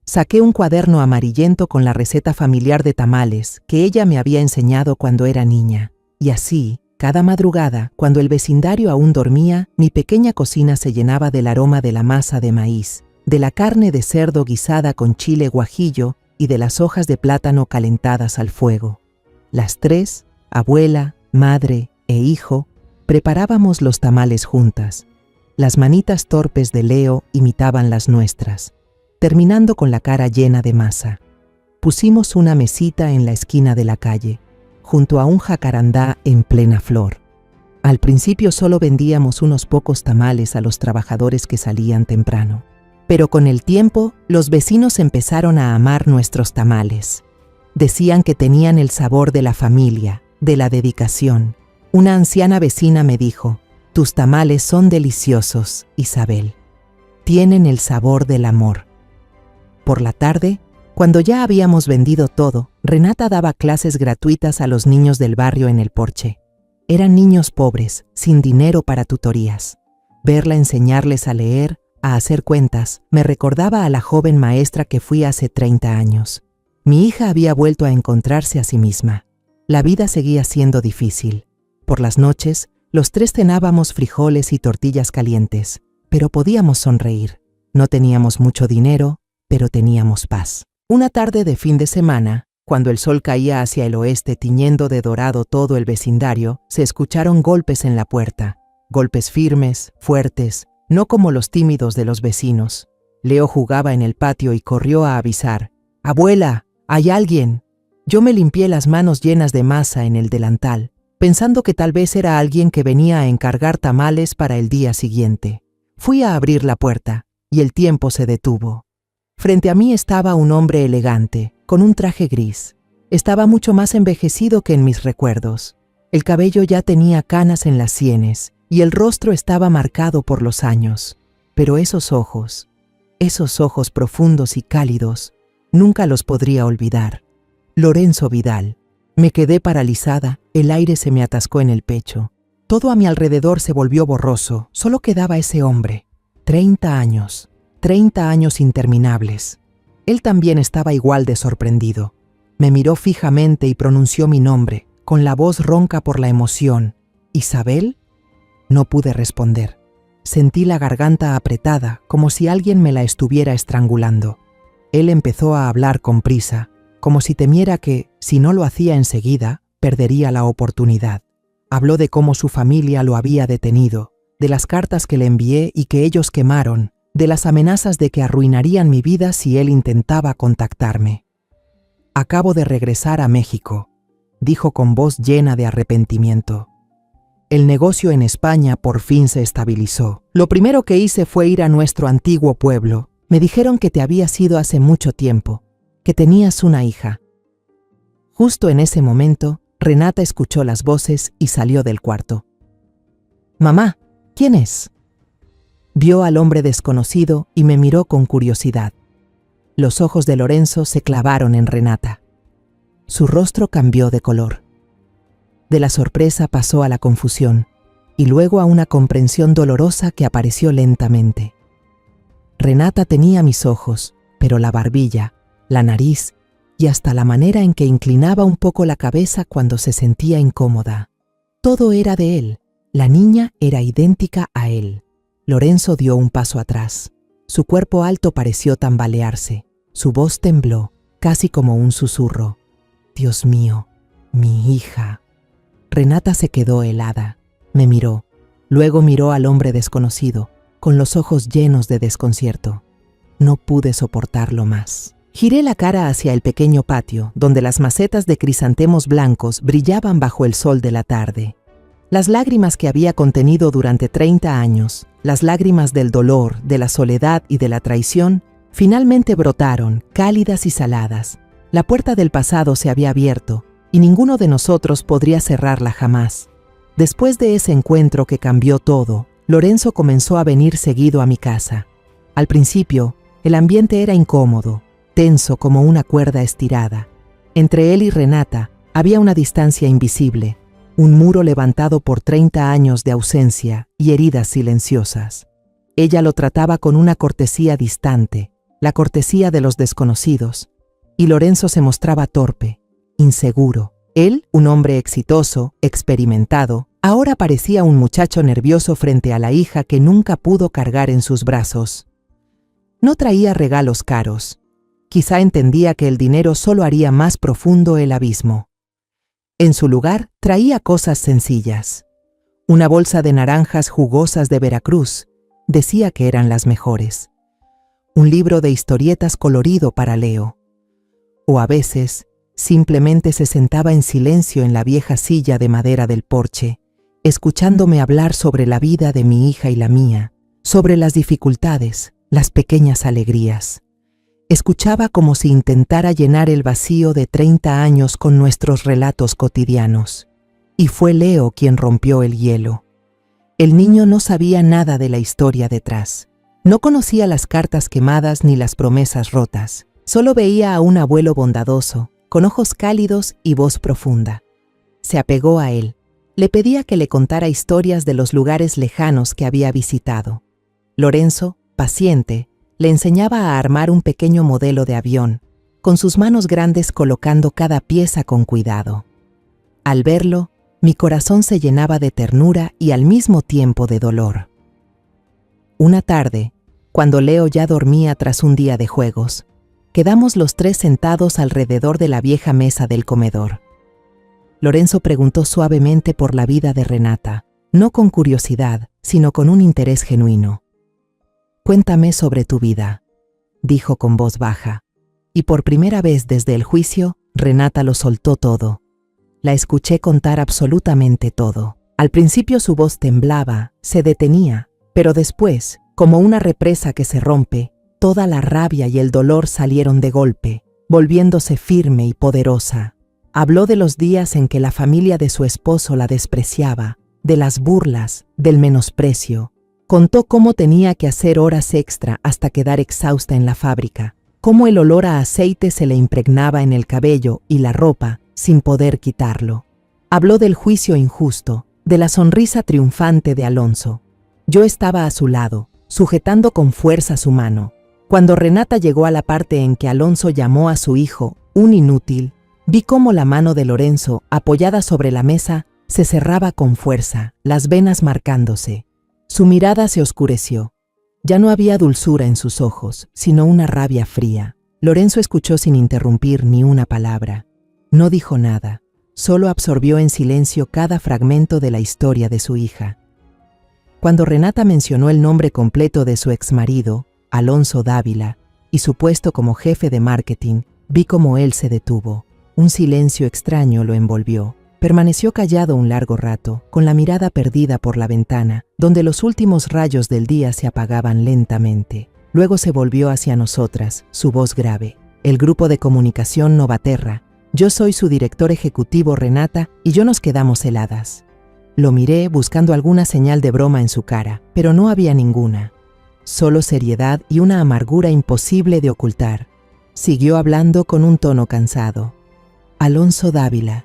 Saqué un cuaderno amarillento con la receta familiar de tamales que ella me había enseñado cuando era niña. Y así, cada madrugada, cuando el vecindario aún dormía, mi pequeña cocina se llenaba del aroma de la masa de maíz, de la carne de cerdo guisada con chile guajillo y de las hojas de plátano calentadas al fuego. Las 3, abuela, madre e hijo, preparábamos los tamales juntas. Las manitas torpes de Leo imitaban las nuestras, terminando con la cara llena de masa. Pusimos una mesita en la esquina de la calle, junto a un jacarandá en plena flor. Al principio solo vendíamos unos pocos tamales a los trabajadores que salían temprano. Pero con el tiempo, los vecinos empezaron a amar nuestros tamales. Decían que tenían el sabor de la familia, de la dedicación. Una anciana vecina me dijo: «Tus tamales son deliciosos, Isabel. Tienen el sabor del amor». Por la tarde, cuando ya habíamos vendido todo, Renata daba clases gratuitas a los niños del barrio en el porche. Eran niños pobres, sin dinero para tutorías. Verla enseñarles a leer, a hacer cuentas, me recordaba a la joven maestra que fui hace 30 años. Mi hija había vuelto a encontrarse a sí misma. La vida seguía siendo difícil. Por las noches, los tres cenábamos frijoles y tortillas calientes, pero podíamos sonreír. No teníamos mucho dinero, pero teníamos paz. Una tarde de fin de semana, cuando el sol caía hacia el oeste tiñendo de dorado todo el vecindario, se escucharon golpes en la puerta. Golpes firmes, fuertes, no como los tímidos de los vecinos. Leo jugaba en el patio y corrió a avisar: «¡Abuela! ¡Hay alguien!». Yo me limpié las manos llenas de masa en el delantal, pensando que tal vez era alguien que venía a encargar tamales para el día siguiente. Fui a abrir la puerta, y el tiempo se detuvo. Frente a mí estaba un hombre elegante, con un traje gris. Estaba mucho más envejecido que en mis recuerdos. El cabello ya tenía canas en las sienes, y el rostro estaba marcado por los años. Pero esos ojos profundos y cálidos, nunca los podría olvidar. Lorenzo Vidal. Me quedé paralizada, el aire se me atascó en el pecho. Todo a mi alrededor se volvió borroso, solo quedaba ese hombre. 30 años interminables. Él también estaba igual de sorprendido. Me miró fijamente y pronunció mi nombre, con la voz ronca por la emoción. «¿Isabel?». No pude responder. Sentí la garganta apretada, como si alguien me la estuviera estrangulando. Él empezó a hablar con prisa, como si temiera que, si no lo hacía enseguida, perdería la oportunidad. Habló de cómo su familia lo había detenido, de las cartas que le envié y que ellos quemaron, de las amenazas de que arruinarían mi vida si él intentaba contactarme. «Acabo de regresar a México», dijo con voz llena de arrepentimiento. «El negocio en España por fin se estabilizó. Lo primero que hice fue ir a nuestro antiguo pueblo. Me dijeron que te habías ido hace mucho tiempo, que tenías una hija». Justo en ese momento, Renata escuchó las voces y salió del cuarto. «Mamá, ¿quién es?». Vio al hombre desconocido y me miró con curiosidad. Los ojos de Lorenzo se clavaron en Renata. Su rostro cambió de color. De la sorpresa pasó a la confusión, y luego a una comprensión dolorosa que apareció lentamente. Renata tenía mis ojos, pero la barbilla, la nariz y hasta la manera en que inclinaba un poco la cabeza cuando se sentía incómoda. Todo era de él. La niña era idéntica a él. Lorenzo dio un paso atrás. Su cuerpo alto pareció tambalearse. Su voz tembló, casi como un susurro. «Dios mío, mi hija». Renata se quedó helada. Me miró. Luego miró al hombre desconocido, con los ojos llenos de desconcierto. No pude soportarlo más. Giré la cara hacia el pequeño patio, donde las macetas de crisantemos blancos brillaban bajo el sol de la tarde. Las lágrimas que había contenido durante 30 años, las lágrimas del dolor, de la soledad y de la traición, finalmente brotaron, cálidas y saladas. La puerta del pasado se había abierto, y ninguno de nosotros podría cerrarla jamás. Después de ese encuentro que cambió todo, Lorenzo comenzó a venir seguido a mi casa. Al principio, el ambiente era incómodo, tenso como una cuerda estirada. Entre él y Renata había una distancia invisible, un muro levantado por 30 años de ausencia y heridas silenciosas. Ella lo trataba con una cortesía distante, la cortesía de los desconocidos, y Lorenzo se mostraba torpe, inseguro. Él, un hombre exitoso, experimentado, ahora parecía un muchacho nervioso frente a la hija que nunca pudo cargar en sus brazos. No traía regalos caros. Quizá entendía que el dinero solo haría más profundo el abismo. En su lugar, traía cosas sencillas. Una bolsa de naranjas jugosas de Veracruz, decía que eran las mejores. Un libro de historietas colorido para Leo. O a veces, simplemente se sentaba en silencio en la vieja silla de madera del porche, escuchándome hablar sobre la vida de mi hija y la mía, sobre las dificultades, las pequeñas alegrías. Escuchaba como si intentara llenar el vacío de 30 años con nuestros relatos cotidianos. y fue Leo quien rompió el hielo. El niño no sabía nada de la historia detrás. No conocía las cartas quemadas ni las promesas rotas. Solo veía a un abuelo bondadoso, con ojos cálidos y voz profunda. Se apegó a él. Le pedía que le contara historias de los lugares lejanos que había visitado. Lorenzo, paciente, le enseñaba a armar un pequeño modelo de avión, con sus manos grandes colocando cada pieza con cuidado. Al verlo, mi corazón se llenaba de ternura y al mismo tiempo de dolor. Una tarde, cuando Leo ya dormía tras un día de juegos, quedamos los tres sentados alrededor de la vieja mesa del comedor. Lorenzo preguntó suavemente por la vida de Renata, no con curiosidad, sino con un interés genuino. «Cuéntame sobre tu vida», dijo con voz baja, y por primera vez desde el juicio, Renata lo soltó todo. La escuché contar absolutamente todo. Al principio su voz temblaba, se detenía, pero después, como una represa que se rompe, toda la rabia y el dolor salieron de golpe, volviéndose firme y poderosa. Habló de los días en que la familia de su esposo la despreciaba, de las burlas, del menosprecio. Contó cómo tenía que hacer horas extra hasta quedar exhausta en la fábrica, cómo el olor a aceite se le impregnaba en el cabello y la ropa sin poder quitarlo. Habló del juicio injusto, de la sonrisa triunfante de Alonso. Yo estaba a su lado, sujetando con fuerza su mano. Cuando Renata llegó a la parte en que Alonso llamó a su hijo un inútil, vi cómo la mano de Lorenzo, apoyada sobre la mesa, se cerraba con fuerza, las venas marcándose. Su mirada se oscureció. Ya no había dulzura en sus ojos, sino una rabia fría. Lorenzo escuchó sin interrumpir ni una palabra. No dijo nada, solo absorbió en silencio cada fragmento de la historia de su hija. Cuando Renata mencionó el nombre completo de su exmarido, Alonso Dávila, y su puesto como jefe de marketing, vi cómo él se detuvo. Un silencio extraño lo envolvió. Permaneció callado un largo rato, con la mirada perdida por la ventana, donde los últimos rayos del día se apagaban lentamente. Luego se volvió hacia nosotras, su voz grave. El grupo de comunicación Novaterra. Yo soy su director ejecutivo Renata y yo nos quedamos heladas. Lo miré buscando alguna señal de broma en su cara, pero no había ninguna. Solo seriedad y una amargura imposible de ocultar. Siguió hablando con un tono cansado. Alonso Dávila.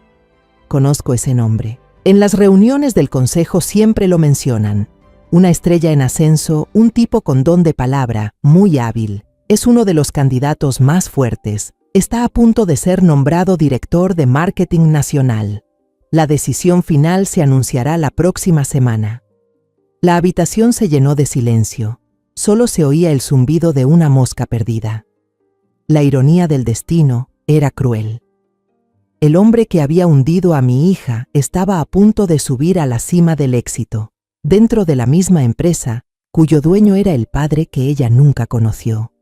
Conozco ese nombre. En las reuniones del consejo siempre lo mencionan. Una estrella en ascenso, un tipo con don de palabra, muy hábil. Es uno de los candidatos más fuertes. Está a punto de ser nombrado director de marketing nacional. La decisión final se anunciará la próxima semana. La habitación se llenó de silencio. Solo se oía el zumbido de una mosca perdida. La ironía del destino era cruel. El hombre que había hundido a mi hija estaba a punto de subir a la cima del éxito, dentro de la misma empresa, cuyo dueño era el padre que ella nunca conoció.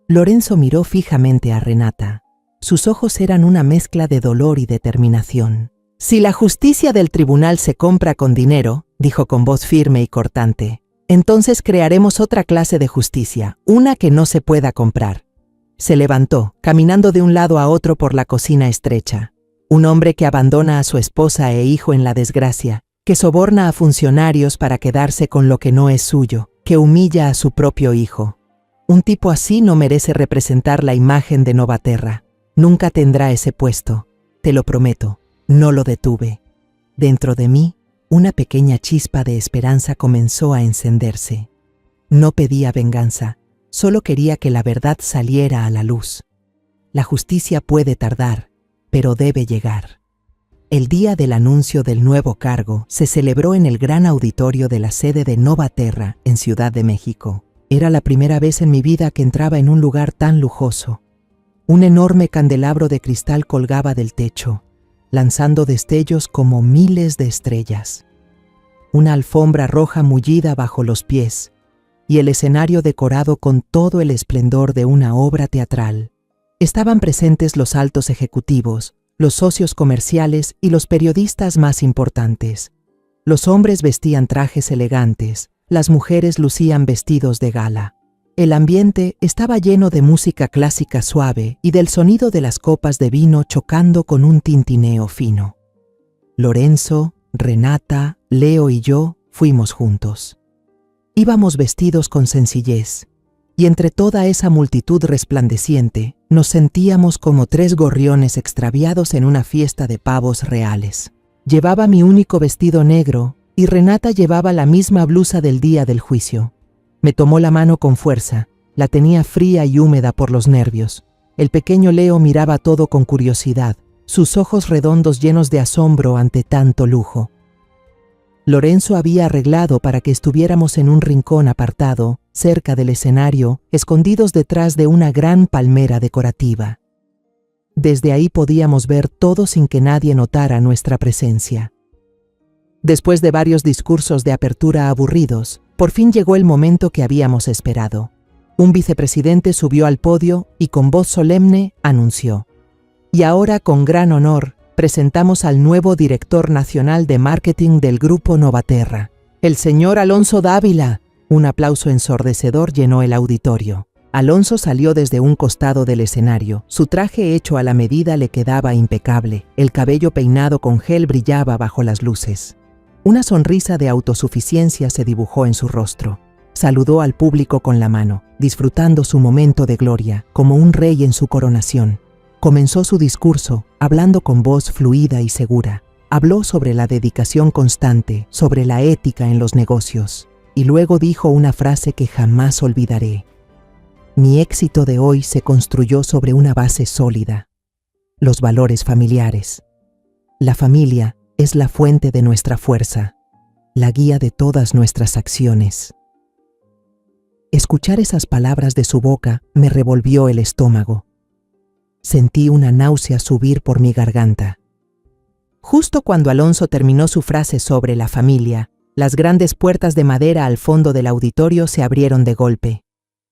Lorenzo miró fijamente a Renata. Sus ojos eran una mezcla de dolor y determinación. «Si la justicia del tribunal se compra con dinero», dijo con voz firme y cortante, «entonces crearemos otra clase de justicia, una que no se pueda comprar». Se levantó, caminando de un lado a otro por la cocina estrecha. Un hombre que abandona a su esposa e hijo en la desgracia, que soborna a funcionarios para quedarse con lo que no es suyo, que humilla a su propio hijo. Un tipo así no merece representar la imagen de Novaterra. Nunca tendrá ese puesto. Te lo prometo, no lo detuve. Dentro de mí, una pequeña chispa de esperanza comenzó a encenderse. No pedía venganza. Solo quería que la verdad saliera a la luz. La justicia puede tardar, pero debe llegar. El día del anuncio del nuevo cargo se celebró en el gran auditorio de la sede de Novaterra, en Ciudad de México. Era la primera vez en mi vida que entraba en un lugar tan lujoso. Un enorme candelabro de cristal colgaba del techo, lanzando destellos como miles de estrellas. Una alfombra roja mullida bajo los pies, y el escenario decorado con todo el esplendor de una obra teatral. Estaban presentes los altos ejecutivos, los socios comerciales y los periodistas más importantes. Los hombres vestían trajes elegantes, las mujeres lucían vestidos de gala. El ambiente estaba lleno de música clásica suave y del sonido de las copas de vino chocando con un tintineo fino. Lorenzo, Renata, Leo y yo fuimos juntos. Íbamos vestidos con sencillez, y entre toda esa multitud resplandeciente nos sentíamos como 3 gorriones extraviados en una fiesta de pavos reales. Llevaba mi único vestido negro y Renata llevaba la misma blusa del día del juicio. Me tomó la mano con fuerza, la tenía fría y húmeda por los nervios. El pequeño Leo miraba todo con curiosidad, sus ojos redondos llenos de asombro ante tanto lujo. Lorenzo había arreglado para que estuviéramos en un rincón apartado, cerca del escenario, escondidos detrás de una gran palmera decorativa. Desde ahí podíamos ver todo sin que nadie notara nuestra presencia. Después de varios discursos de apertura aburridos, por fin llegó el momento que habíamos esperado. Un vicepresidente subió al podio y con voz solemne anunció: "Y ahora, con gran honor, presentamos al nuevo director nacional de marketing del Grupo Novaterra, el señor Alonso Dávila". Un aplauso ensordecedor llenó el auditorio. Alonso salió desde un costado del escenario. Su traje hecho a la medida le quedaba impecable. El cabello peinado con gel brillaba bajo las luces. Una sonrisa de autosuficiencia se dibujó en su rostro. Saludó al público con la mano, disfrutando su momento de gloria, como un rey en su coronación. Comenzó su discurso, hablando con voz fluida y segura. Habló sobre la dedicación constante, sobre la ética en los negocios, y luego dijo una frase que jamás olvidaré: "Mi éxito de hoy se construyó sobre una base sólida: los valores familiares. La familia es la fuente de nuestra fuerza, la guía de todas nuestras acciones". Escuchar esas palabras de su boca me revolvió el estómago. Sentí una náusea subir por mi garganta. Justo cuando Alonso terminó su frase sobre la familia, las grandes puertas de madera al fondo del auditorio se abrieron de golpe.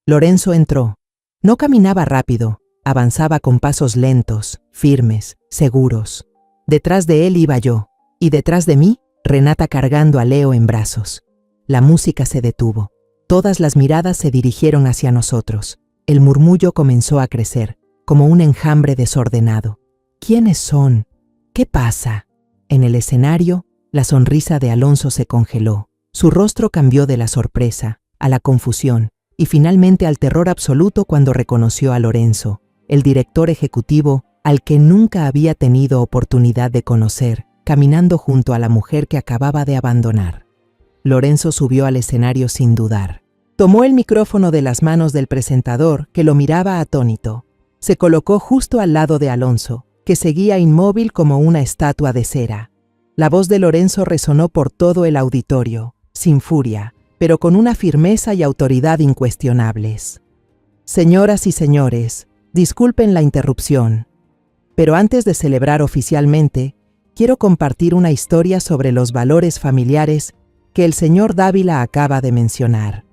Lorenzo entró. No caminaba rápido, avanzaba con pasos lentos, firmes, seguros. Detrás de él iba yo, y detrás de mí, Renata cargando a Leo en brazos. La música se detuvo. Todas las miradas se dirigieron hacia nosotros. El murmullo comenzó a crecer, como un enjambre desordenado. ¿Quiénes son? ¿Qué pasa? En el escenario, la sonrisa de Alonso se congeló. Su rostro cambió de la sorpresa a la confusión y finalmente al terror absoluto cuando reconoció a Lorenzo, el director ejecutivo al que nunca había tenido oportunidad de conocer, caminando junto a la mujer que acababa de abandonar. Lorenzo subió al escenario sin dudar. Tomó el micrófono de las manos del presentador, que lo miraba atónito. Se colocó justo al lado de Alonso, que seguía inmóvil como una estatua de cera. La voz de Lorenzo resonó por todo el auditorio, sin furia, pero con una firmeza y autoridad incuestionables. Señoras y señores, disculpen la interrupción, pero antes de celebrar oficialmente, quiero compartir una historia sobre los valores familiares que el señor Dávila acaba de mencionar.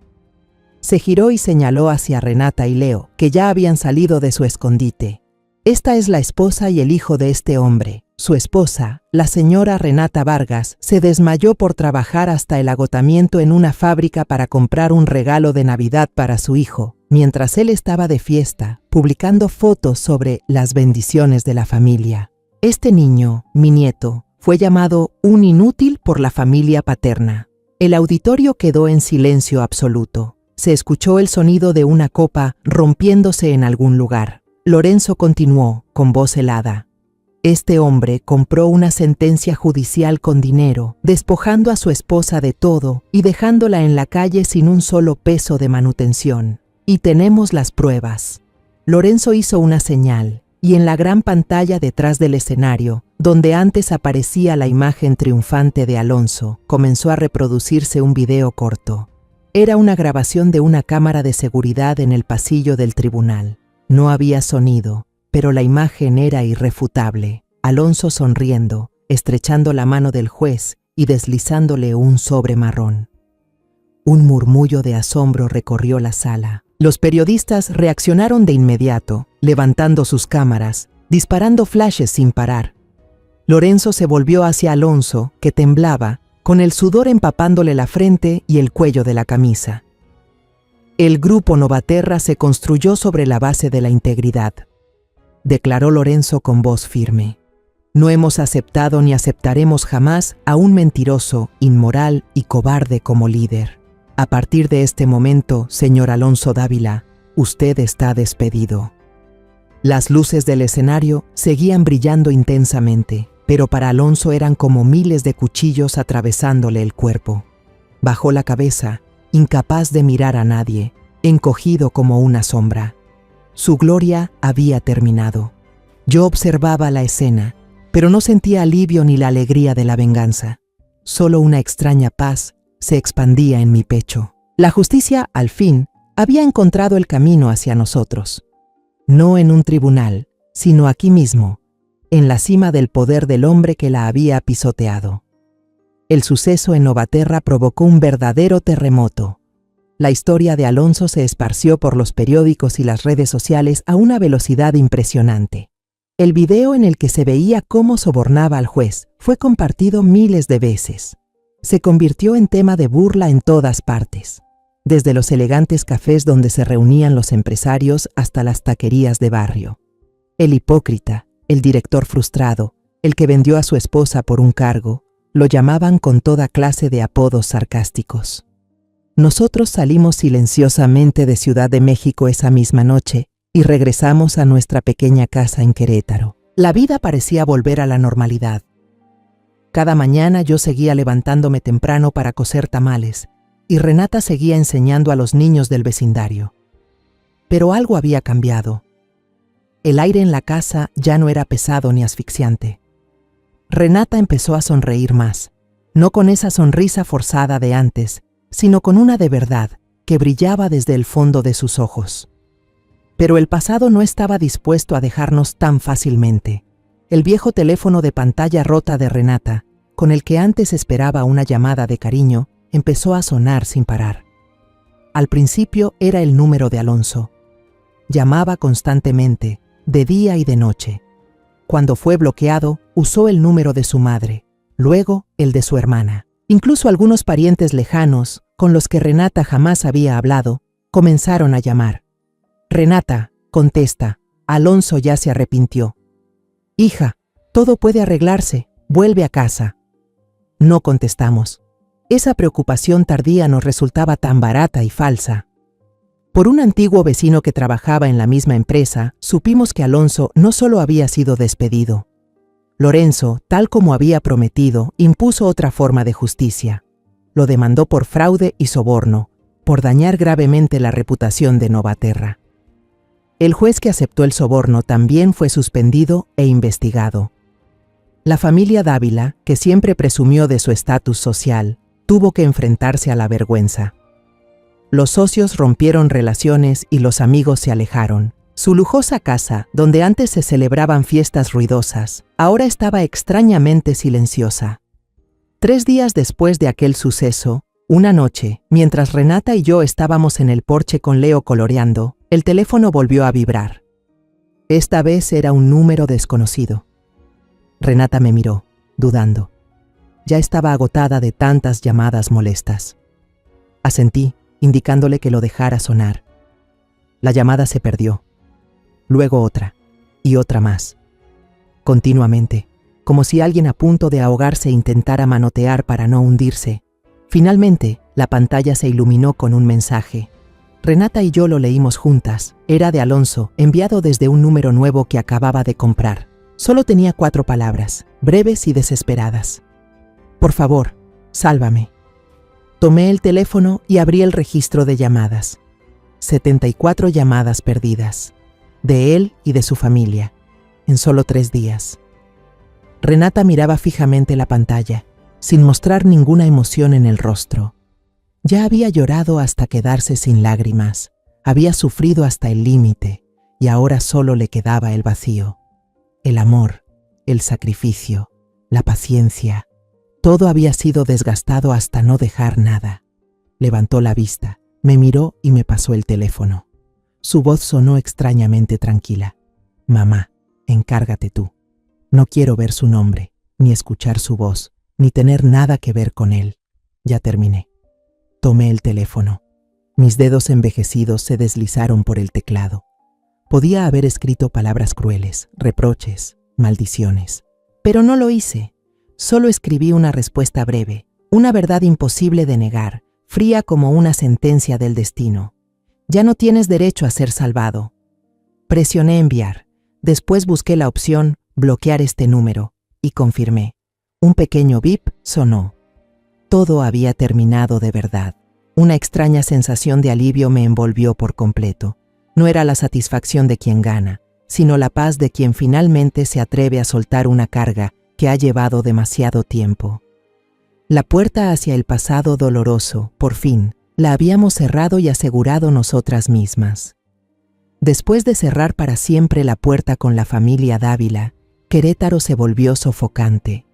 Se giró y señaló hacia Renata y Leo, que ya habían salido de su escondite. Esta es la esposa y el hijo de este hombre. Su esposa, la señora Renata Vargas, se desmayó por trabajar hasta el agotamiento en una fábrica para comprar un regalo de Navidad para su hijo, mientras él estaba de fiesta, publicando fotos sobre las bendiciones de la familia. Este niño, mi nieto, fue llamado un inútil por la familia paterna. El auditorio quedó en silencio absoluto. Se escuchó el sonido de una copa rompiéndose en algún lugar. Lorenzo continuó, con voz helada: "Este hombre compró una sentencia judicial con dinero, despojando a su esposa de todo y dejándola en la calle sin un solo peso de manutención. Y tenemos las pruebas". Lorenzo hizo una señal, y en la gran pantalla detrás del escenario, donde antes aparecía la imagen triunfante de Alonso, comenzó a reproducirse un video corto. Era una grabación de una cámara de seguridad en el pasillo del tribunal. No había sonido, pero la imagen era irrefutable. Alonso sonriendo, estrechando la mano del juez y deslizándole un sobre marrón. Un murmullo de asombro recorrió la sala. Los periodistas reaccionaron de inmediato, levantando sus cámaras, disparando flashes sin parar. Lorenzo se volvió hacia Alonso, que temblaba, con el sudor empapándole la frente y el cuello de la camisa. El Grupo Novaterra se construyó sobre la base de la integridad, declaró Lorenzo con voz firme. No hemos aceptado ni aceptaremos jamás a un mentiroso, inmoral y cobarde como líder. A partir de este momento, señor Alonso Dávila, usted está despedido. Las luces del escenario seguían brillando intensamente, pero para Alonso eran como miles de cuchillos atravesándole el cuerpo. Bajó la cabeza, incapaz de mirar a nadie, encogido como una sombra. Su gloria había terminado. Yo observaba la escena, pero no sentía alivio ni la alegría de la venganza. Solo una extraña paz se expandía en mi pecho. La justicia, al fin, había encontrado el camino hacia nosotros. No en un tribunal, sino aquí mismo, en la cima del poder del hombre que la había pisoteado. El suceso en Novaterra provocó un verdadero terremoto. La historia de Alonso se esparció por los periódicos y las redes sociales a una velocidad impresionante. El video en el que se veía cómo sobornaba al juez fue compartido miles de veces. Se convirtió en tema de burla en todas partes, desde los elegantes cafés donde se reunían los empresarios hasta las taquerías de barrio. El hipócrita, el director frustrado, el que vendió a su esposa por un cargo, lo llamaban con toda clase de apodos sarcásticos. Nosotros salimos silenciosamente de Ciudad de México esa misma noche y regresamos a nuestra pequeña casa en Querétaro. La vida parecía volver a la normalidad. Cada mañana yo seguía levantándome temprano para cocer tamales y Renata seguía enseñando a los niños del vecindario. Pero algo había cambiado. El aire en la casa ya no era pesado ni asfixiante. Renata empezó a sonreír más, no con esa sonrisa forzada de antes, sino con una de verdad que brillaba desde el fondo de sus ojos. Pero el pasado no estaba dispuesto a dejarnos tan fácilmente. El viejo teléfono de pantalla rota de Renata, con el que antes esperaba una llamada de cariño, empezó a sonar sin parar. Al principio era el número de Alonso. Llamaba constantemente, de día y de noche. Cuando fue bloqueado, usó el número de su madre, luego el de su hermana. Incluso algunos parientes lejanos, con los que Renata jamás había hablado, comenzaron a llamar. Renata, contesta, Alonso ya se arrepintió. Hija, todo puede arreglarse, vuelve a casa. No contestamos. Esa preocupación tardía nos resultaba tan barata y falsa. Por un antiguo vecino que trabajaba en la misma empresa, supimos que Alonso no solo había sido despedido. Lorenzo, tal como había prometido, impuso otra forma de justicia. Lo demandó por fraude y soborno, por dañar gravemente la reputación de Novaterra. El juez que aceptó el soborno también fue suspendido e investigado. La familia Dávila, que siempre presumió de su estatus social, tuvo que enfrentarse a la vergüenza. Los socios rompieron relaciones y los amigos se alejaron. Su lujosa casa, donde antes se celebraban fiestas ruidosas, ahora estaba extrañamente silenciosa. 3 días después de aquel suceso, una noche, mientras Renata y yo estábamos en el porche con Leo coloreando, el teléfono volvió a vibrar. Esta vez era un número desconocido. Renata me miró, dudando. Ya estaba agotada de tantas llamadas molestas. Asentí, indicándole que lo dejara sonar. La llamada se perdió. Luego otra, y otra más. Continuamente, como si alguien a punto de ahogarse intentara manotear para no hundirse. Finalmente, la pantalla se iluminó con un mensaje. Renata y yo lo leímos juntas. Era de Alonso, enviado desde un número nuevo que acababa de comprar. Solo tenía 4 palabras, breves y desesperadas. Por favor, sálvame. Tomé el teléfono y abrí el registro de llamadas. 74 llamadas perdidas, de él y de su familia, en solo 3 días. Renata miraba fijamente la pantalla, sin mostrar ninguna emoción en el rostro. Ya había llorado hasta quedarse sin lágrimas, había sufrido hasta el límite, y ahora solo le quedaba el vacío. El amor, el sacrificio, la paciencia, todo había sido desgastado hasta no dejar nada. Levantó la vista, me miró y me pasó el teléfono. Su voz sonó extrañamente tranquila. Mamá, encárgate tú. No quiero ver su nombre, ni escuchar su voz, ni tener nada que ver con él. Ya terminé. Tomé el teléfono. Mis dedos envejecidos se deslizaron por el teclado. Podía haber escrito palabras crueles, reproches, maldiciones. Pero no lo hice. Solo escribí una respuesta breve, una verdad imposible de negar, fría como una sentencia del destino. Ya no tienes derecho a ser salvado. Presioné enviar. Después busqué la opción bloquear este número y confirmé. Un pequeño bip sonó. Todo había terminado de verdad. Una extraña sensación de alivio me envolvió por completo. No era la satisfacción de quien gana, sino la paz de quien finalmente se atreve a soltar una carga que ha llevado demasiado tiempo. La puerta hacia el pasado doloroso, por fin, la habíamos cerrado y asegurado nosotras mismas. Después de cerrar para siempre la puerta con la familia Dávila, Querétaro se volvió sofocante.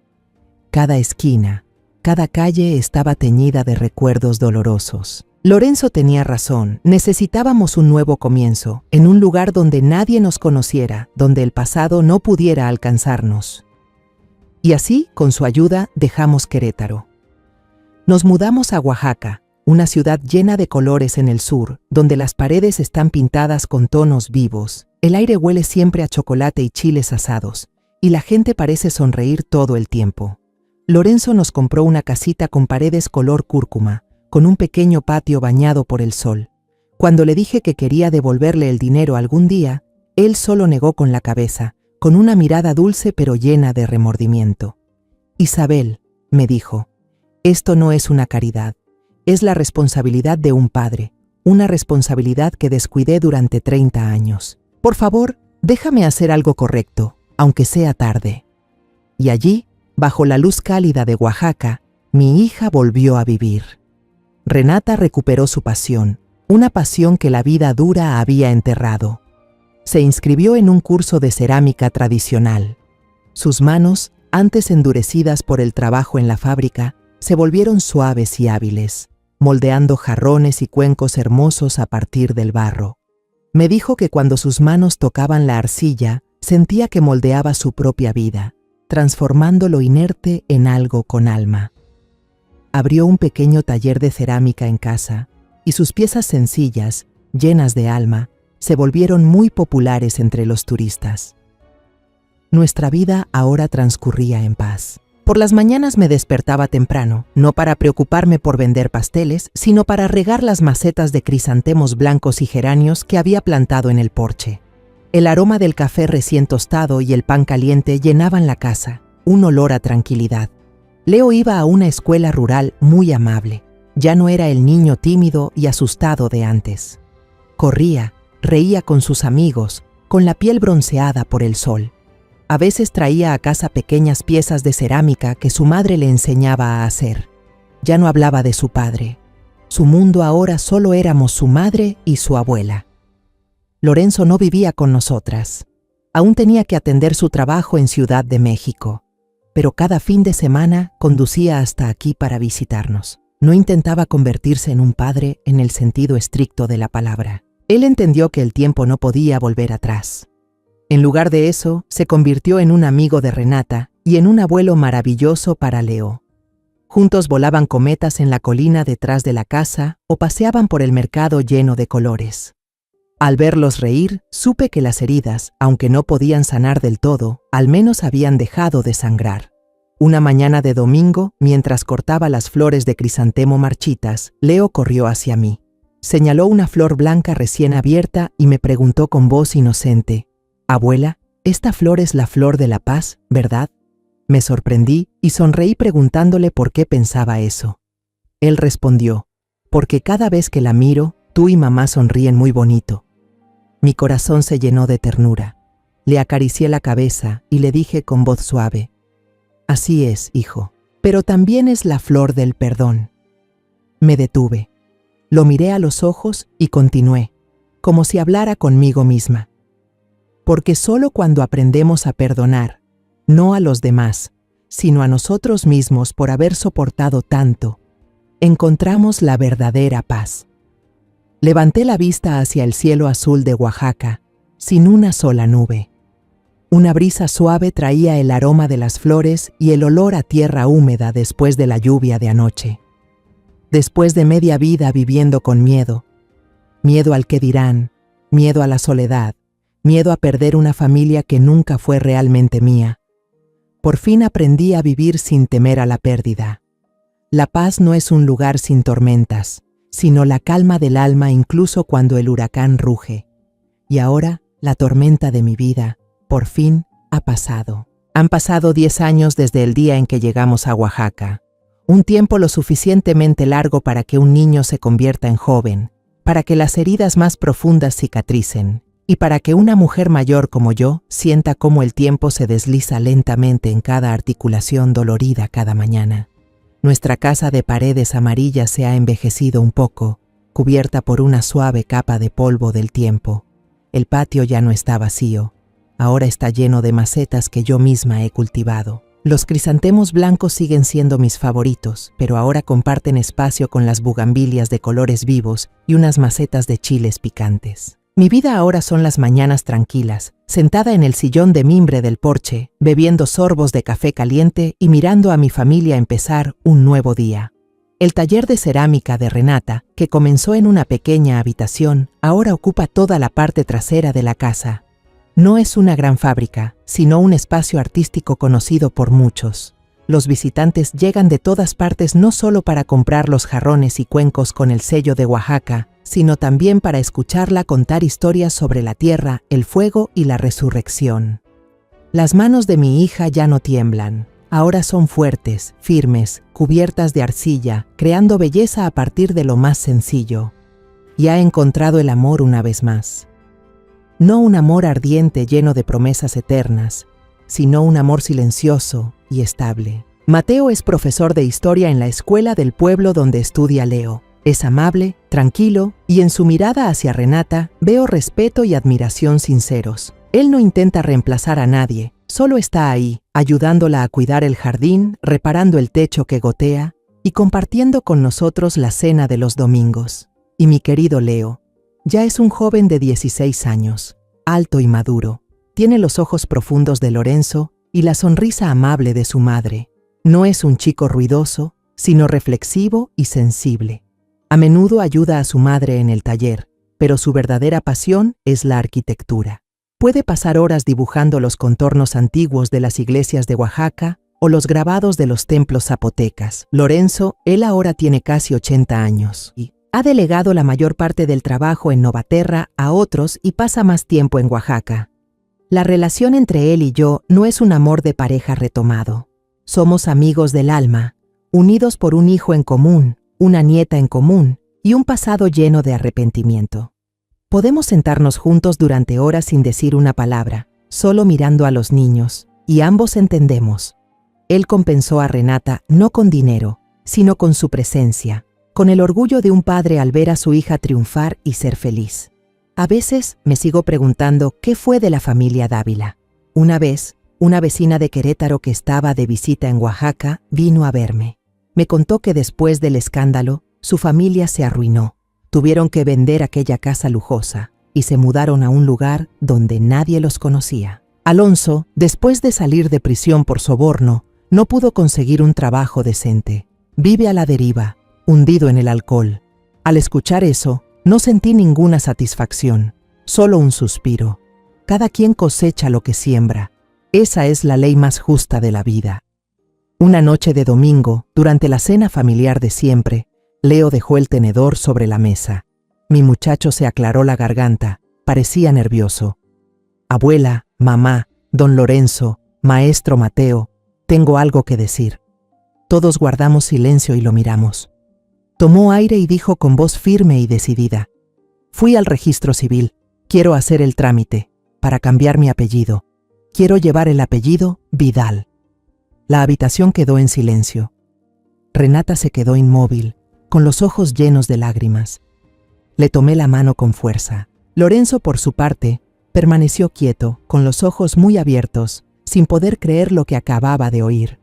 Cada esquina, cada calle estaba teñida de recuerdos dolorosos. Lorenzo tenía razón, necesitábamos un nuevo comienzo, en un lugar donde nadie nos conociera, donde el pasado no pudiera alcanzarnos. Y así, con su ayuda, dejamos Querétaro. Nos mudamos a Oaxaca, una ciudad llena de colores en el sur, donde las paredes están pintadas con tonos vivos, el aire huele siempre a chocolate y chiles asados, y la gente parece sonreír todo el tiempo. Lorenzo nos compró una casita con paredes color cúrcuma, con un pequeño patio bañado por el sol. Cuando le dije que quería devolverle el dinero algún día, él solo negó con la cabeza, con una mirada dulce pero llena de remordimiento. Isabel, me dijo, esto no es una caridad, es la responsabilidad de un padre, una responsabilidad que descuidé durante 30 años. Por favor, déjame hacer algo correcto, aunque sea tarde. Y allí, bajo la luz cálida de Oaxaca, mi hija volvió a vivir. Renata recuperó su pasión, una pasión que la vida dura había enterrado. Se inscribió en un curso de cerámica tradicional. Sus manos, antes endurecidas por el trabajo en la fábrica, se volvieron suaves y hábiles, moldeando jarrones y cuencos hermosos a partir del barro. Me dijo que cuando sus manos tocaban la arcilla, sentía que moldeaba su propia vida, transformando lo inerte en algo con alma. Abrió un pequeño taller de cerámica en casa, y sus piezas sencillas, llenas de alma, se volvieron muy populares entre los turistas. Nuestra vida ahora transcurría en paz. Por las mañanas me despertaba temprano, no para preocuparme por vender pasteles, sino para regar las macetas de crisantemos blancos y geranios que había plantado en el porche. El aroma del café recién tostado y el pan caliente llenaban la casa, un olor a tranquilidad. Leo iba a una escuela rural muy amable. Ya no era el niño tímido y asustado de antes. Corría, reía con sus amigos, con la piel bronceada por el sol. A veces traía a casa pequeñas piezas de cerámica que su madre le enseñaba a hacer. Ya no hablaba de su padre. Su mundo ahora solo éramos su madre y su abuela. Lorenzo no vivía con nosotras. Aún tenía que atender su trabajo en Ciudad de México, pero cada fin de semana conducía hasta aquí para visitarnos. No intentaba convertirse en un padre en el sentido estricto de la palabra. Él entendió que el tiempo no podía volver atrás. En lugar de eso, se convirtió en un amigo de Renata y en un abuelo maravilloso para Leo. Juntos volaban cometas en la colina detrás de la casa o paseaban por el mercado lleno de colores. Al verlos reír, supe que las heridas, aunque no podían sanar del todo, al menos habían dejado de sangrar. Una mañana de domingo, mientras cortaba las flores de crisantemo marchitas, Leo corrió hacia mí. Señaló una flor blanca recién abierta y me preguntó con voz inocente: «Abuela, esta flor es la flor de la paz, ¿verdad?». Me sorprendí y sonreí preguntándole por qué pensaba eso. Él respondió: «Porque cada vez que la miro, tú y mamá sonríen muy bonito». Mi corazón se llenó de ternura. Le acaricié la cabeza y le dije con voz suave: «Así es, hijo, pero también es la flor del perdón». Me detuve. Lo miré a los ojos y continué, como si hablara conmigo misma. Porque solo cuando aprendemos a perdonar, no a los demás, sino a nosotros mismos por haber soportado tanto, encontramos la verdadera paz. Levanté la vista hacia el cielo azul de Oaxaca, sin una sola nube. Una brisa suave traía el aroma de las flores y el olor a tierra húmeda después de la lluvia de anoche. Después de media vida viviendo con miedo, miedo al que dirán, miedo a la soledad, miedo a perder una familia que nunca fue realmente mía, Por fin aprendí a vivir sin temer a la pérdida. La paz no es un lugar sin tormentas, sino la calma del alma incluso cuando el huracán ruge. Y ahora, la tormenta de mi vida, por fin, ha pasado. Han pasado 10 años desde el día en que llegamos a Oaxaca. Un tiempo lo suficientemente largo para que un niño se convierta en joven, para que las heridas más profundas cicatricen, y para que una mujer mayor como yo sienta cómo el tiempo se desliza lentamente en cada articulación dolorida cada mañana. Nuestra casa de paredes amarillas se ha envejecido un poco, cubierta por una suave capa de polvo del tiempo. El patio ya no está vacío, ahora está lleno de macetas que yo misma he cultivado. Los crisantemos blancos siguen siendo mis favoritos, pero ahora comparten espacio con las bugambilias de colores vivos y unas macetas de chiles picantes. Mi vida ahora son las mañanas tranquilas, sentada en el sillón de mimbre del porche, bebiendo sorbos de café caliente y mirando a mi familia empezar un nuevo día. El taller de cerámica de Renata, que comenzó en una pequeña habitación, ahora ocupa toda la parte trasera de la casa. No es una gran fábrica, sino un espacio artístico conocido por muchos. Los visitantes llegan de todas partes no solo para comprar los jarrones y cuencos con el sello de Oaxaca, sino también para escucharla contar historias sobre la tierra, el fuego y la resurrección. Las manos de mi hija ya no tiemblan. Ahora son fuertes, firmes, cubiertas de arcilla, creando belleza a partir de lo más sencillo. Y ha encontrado el amor una vez más. No un amor ardiente lleno de promesas eternas, sino un amor silencioso y estable. Mateo es profesor de historia en la escuela del pueblo donde estudia Leo. Es amable, tranquilo, y en su mirada hacia Renata veo respeto y admiración sinceros. Él no intenta reemplazar a nadie, solo está ahí, ayudándola a cuidar el jardín, reparando el techo que gotea y compartiendo con nosotros la cena de los domingos. Y mi querido Leo, ya es un joven de 16 años, alto y maduro. Tiene los ojos profundos de Lorenzo y la sonrisa amable de su madre. No es un chico ruidoso, sino reflexivo y sensible. A menudo ayuda a su madre en el taller, pero su verdadera pasión es la arquitectura. Puede pasar horas dibujando los contornos antiguos de las iglesias de Oaxaca o los grabados de los templos zapotecas. Lorenzo, él ahora tiene casi 80 años y ha delegado la mayor parte del trabajo en Novaterra a otros y pasa más tiempo en Oaxaca. La relación entre él y yo no es un amor de pareja retomado. Somos amigos del alma, unidos por un hijo en común, una nieta en común y un pasado lleno de arrepentimiento. Podemos sentarnos juntos durante horas sin decir una palabra, solo mirando a los niños, y ambos entendemos. Él compensó a Renata no con dinero, sino con su presencia, con el orgullo de un padre al ver a su hija triunfar y ser feliz. A veces me sigo preguntando qué fue de la familia Dávila. Una vez, una vecina de Querétaro que estaba de visita en Oaxaca vino a verme. Me contó que después del escándalo, su familia se arruinó. Tuvieron que vender aquella casa lujosa y se mudaron a un lugar donde nadie los conocía. Alonso, después de salir de prisión por soborno, no pudo conseguir un trabajo decente. Vive a la deriva, hundido en el alcohol. Al escuchar eso, no sentí ninguna satisfacción, solo un suspiro. Cada quien cosecha lo que siembra. Esa es la ley más justa de la vida. Una noche de domingo, durante la cena familiar de siempre, Leo dejó el tenedor sobre la mesa. Mi muchacho se aclaró la garganta, parecía nervioso. Abuela, mamá, don Lorenzo, maestro Mateo, tengo algo que decir. Todos guardamos silencio y lo miramos. Tomó aire y dijo con voz firme y decidida: fui al registro civil, quiero hacer el trámite, para cambiar mi apellido. Quiero llevar el apellido Vidal. La habitación quedó en silencio. Renata se quedó inmóvil, con los ojos llenos de lágrimas. Le tomé la mano con fuerza. Lorenzo, por su parte, permaneció quieto, con los ojos muy abiertos, sin poder creer lo que acababa de oír.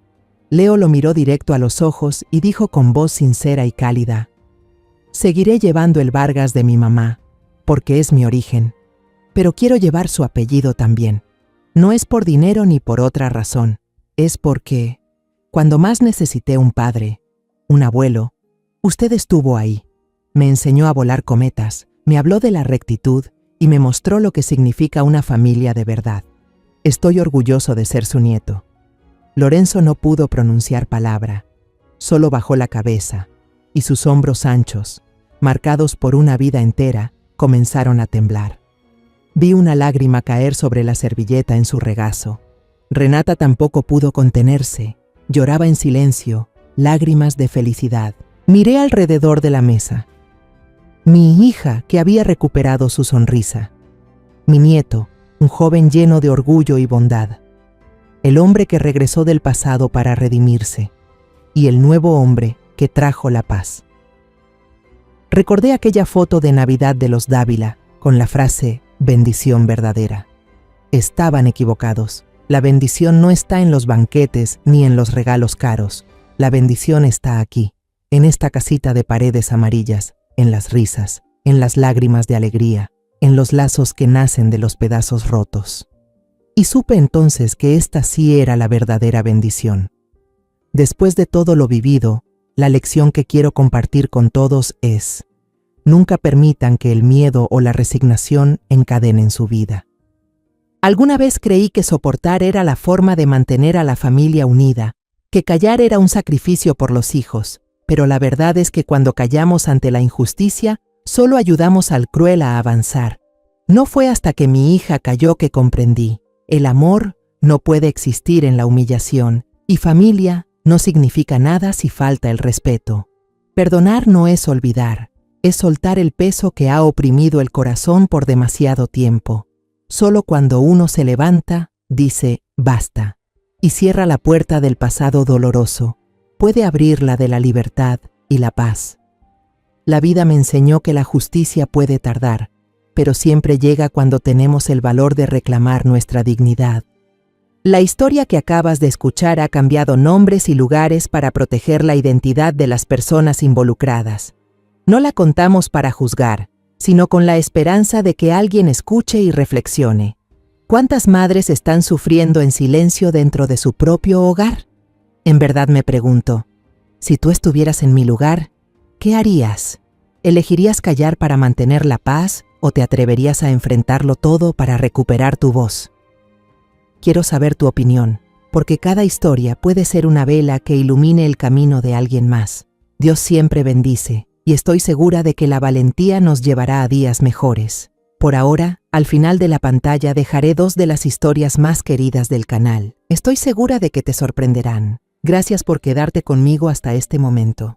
Leo lo miró directo a los ojos y dijo con voz sincera y cálida: seguiré llevando el Vargas de mi mamá, porque es mi origen, pero quiero llevar su apellido también. No es por dinero ni por otra razón. Es porque, cuando más necesité un padre, un abuelo, usted estuvo ahí. Me enseñó a volar cometas, me habló de la rectitud y me mostró lo que significa una familia de verdad. Estoy orgulloso de ser su nieto. Lorenzo no pudo pronunciar palabra, solo bajó la cabeza, y sus hombros anchos, marcados por una vida entera, comenzaron a temblar. Vi una lágrima caer sobre la servilleta en su regazo. Renata tampoco pudo contenerse, lloraba en silencio, lágrimas de felicidad. Miré alrededor de la mesa. Mi hija, que había recuperado su sonrisa. Mi nieto, un joven lleno de orgullo y bondad. El hombre que regresó del pasado para redimirse. Y el nuevo hombre que trajo la paz. Recordé aquella foto de Navidad de los Dávila con la frase bendición verdadera. Estaban equivocados. La bendición no está en los banquetes ni en los regalos caros. La bendición está aquí, en esta casita de paredes amarillas, en las risas, en las lágrimas de alegría, en los lazos que nacen de los pedazos rotos. Y supe entonces que esta sí era la verdadera bendición. Después de todo lo vivido, la lección que quiero compartir con todos es: nunca permitan que el miedo o la resignación encadenen su vida. Alguna vez creí que soportar era la forma de mantener a la familia unida, que callar era un sacrificio por los hijos, pero la verdad es que cuando callamos ante la injusticia, solo ayudamos al cruel a avanzar. No fue hasta que mi hija calló que comprendí: el amor no puede existir en la humillación, y familia no significa nada si falta el respeto. Perdonar no es olvidar, es soltar el peso que ha oprimido el corazón por demasiado tiempo. Solo cuando uno se levanta, dice basta, y cierra la puerta del pasado doloroso, puede abrir la de la libertad y la paz. La vida me enseñó que la justicia puede tardar, pero siempre llega cuando tenemos el valor de reclamar nuestra dignidad. La historia que acabas de escuchar ha cambiado nombres y lugares para proteger la identidad de las personas involucradas. No la contamos para juzgar, sino con la esperanza de que alguien escuche y reflexione. ¿Cuántas madres están sufriendo en silencio dentro de su propio hogar? En verdad me pregunto, si tú estuvieras en mi lugar, ¿qué harías? ¿Elegirías callar para mantener la paz o te atreverías a enfrentarlo todo para recuperar tu voz? Quiero saber tu opinión, porque cada historia puede ser una vela que ilumine el camino de alguien más. Dios siempre bendice, y estoy segura de que la valentía nos llevará a días mejores. Por ahora, al final de la pantalla dejaré 2 de las historias más queridas del canal. Estoy segura de que te sorprenderán. Gracias por quedarte conmigo hasta este momento.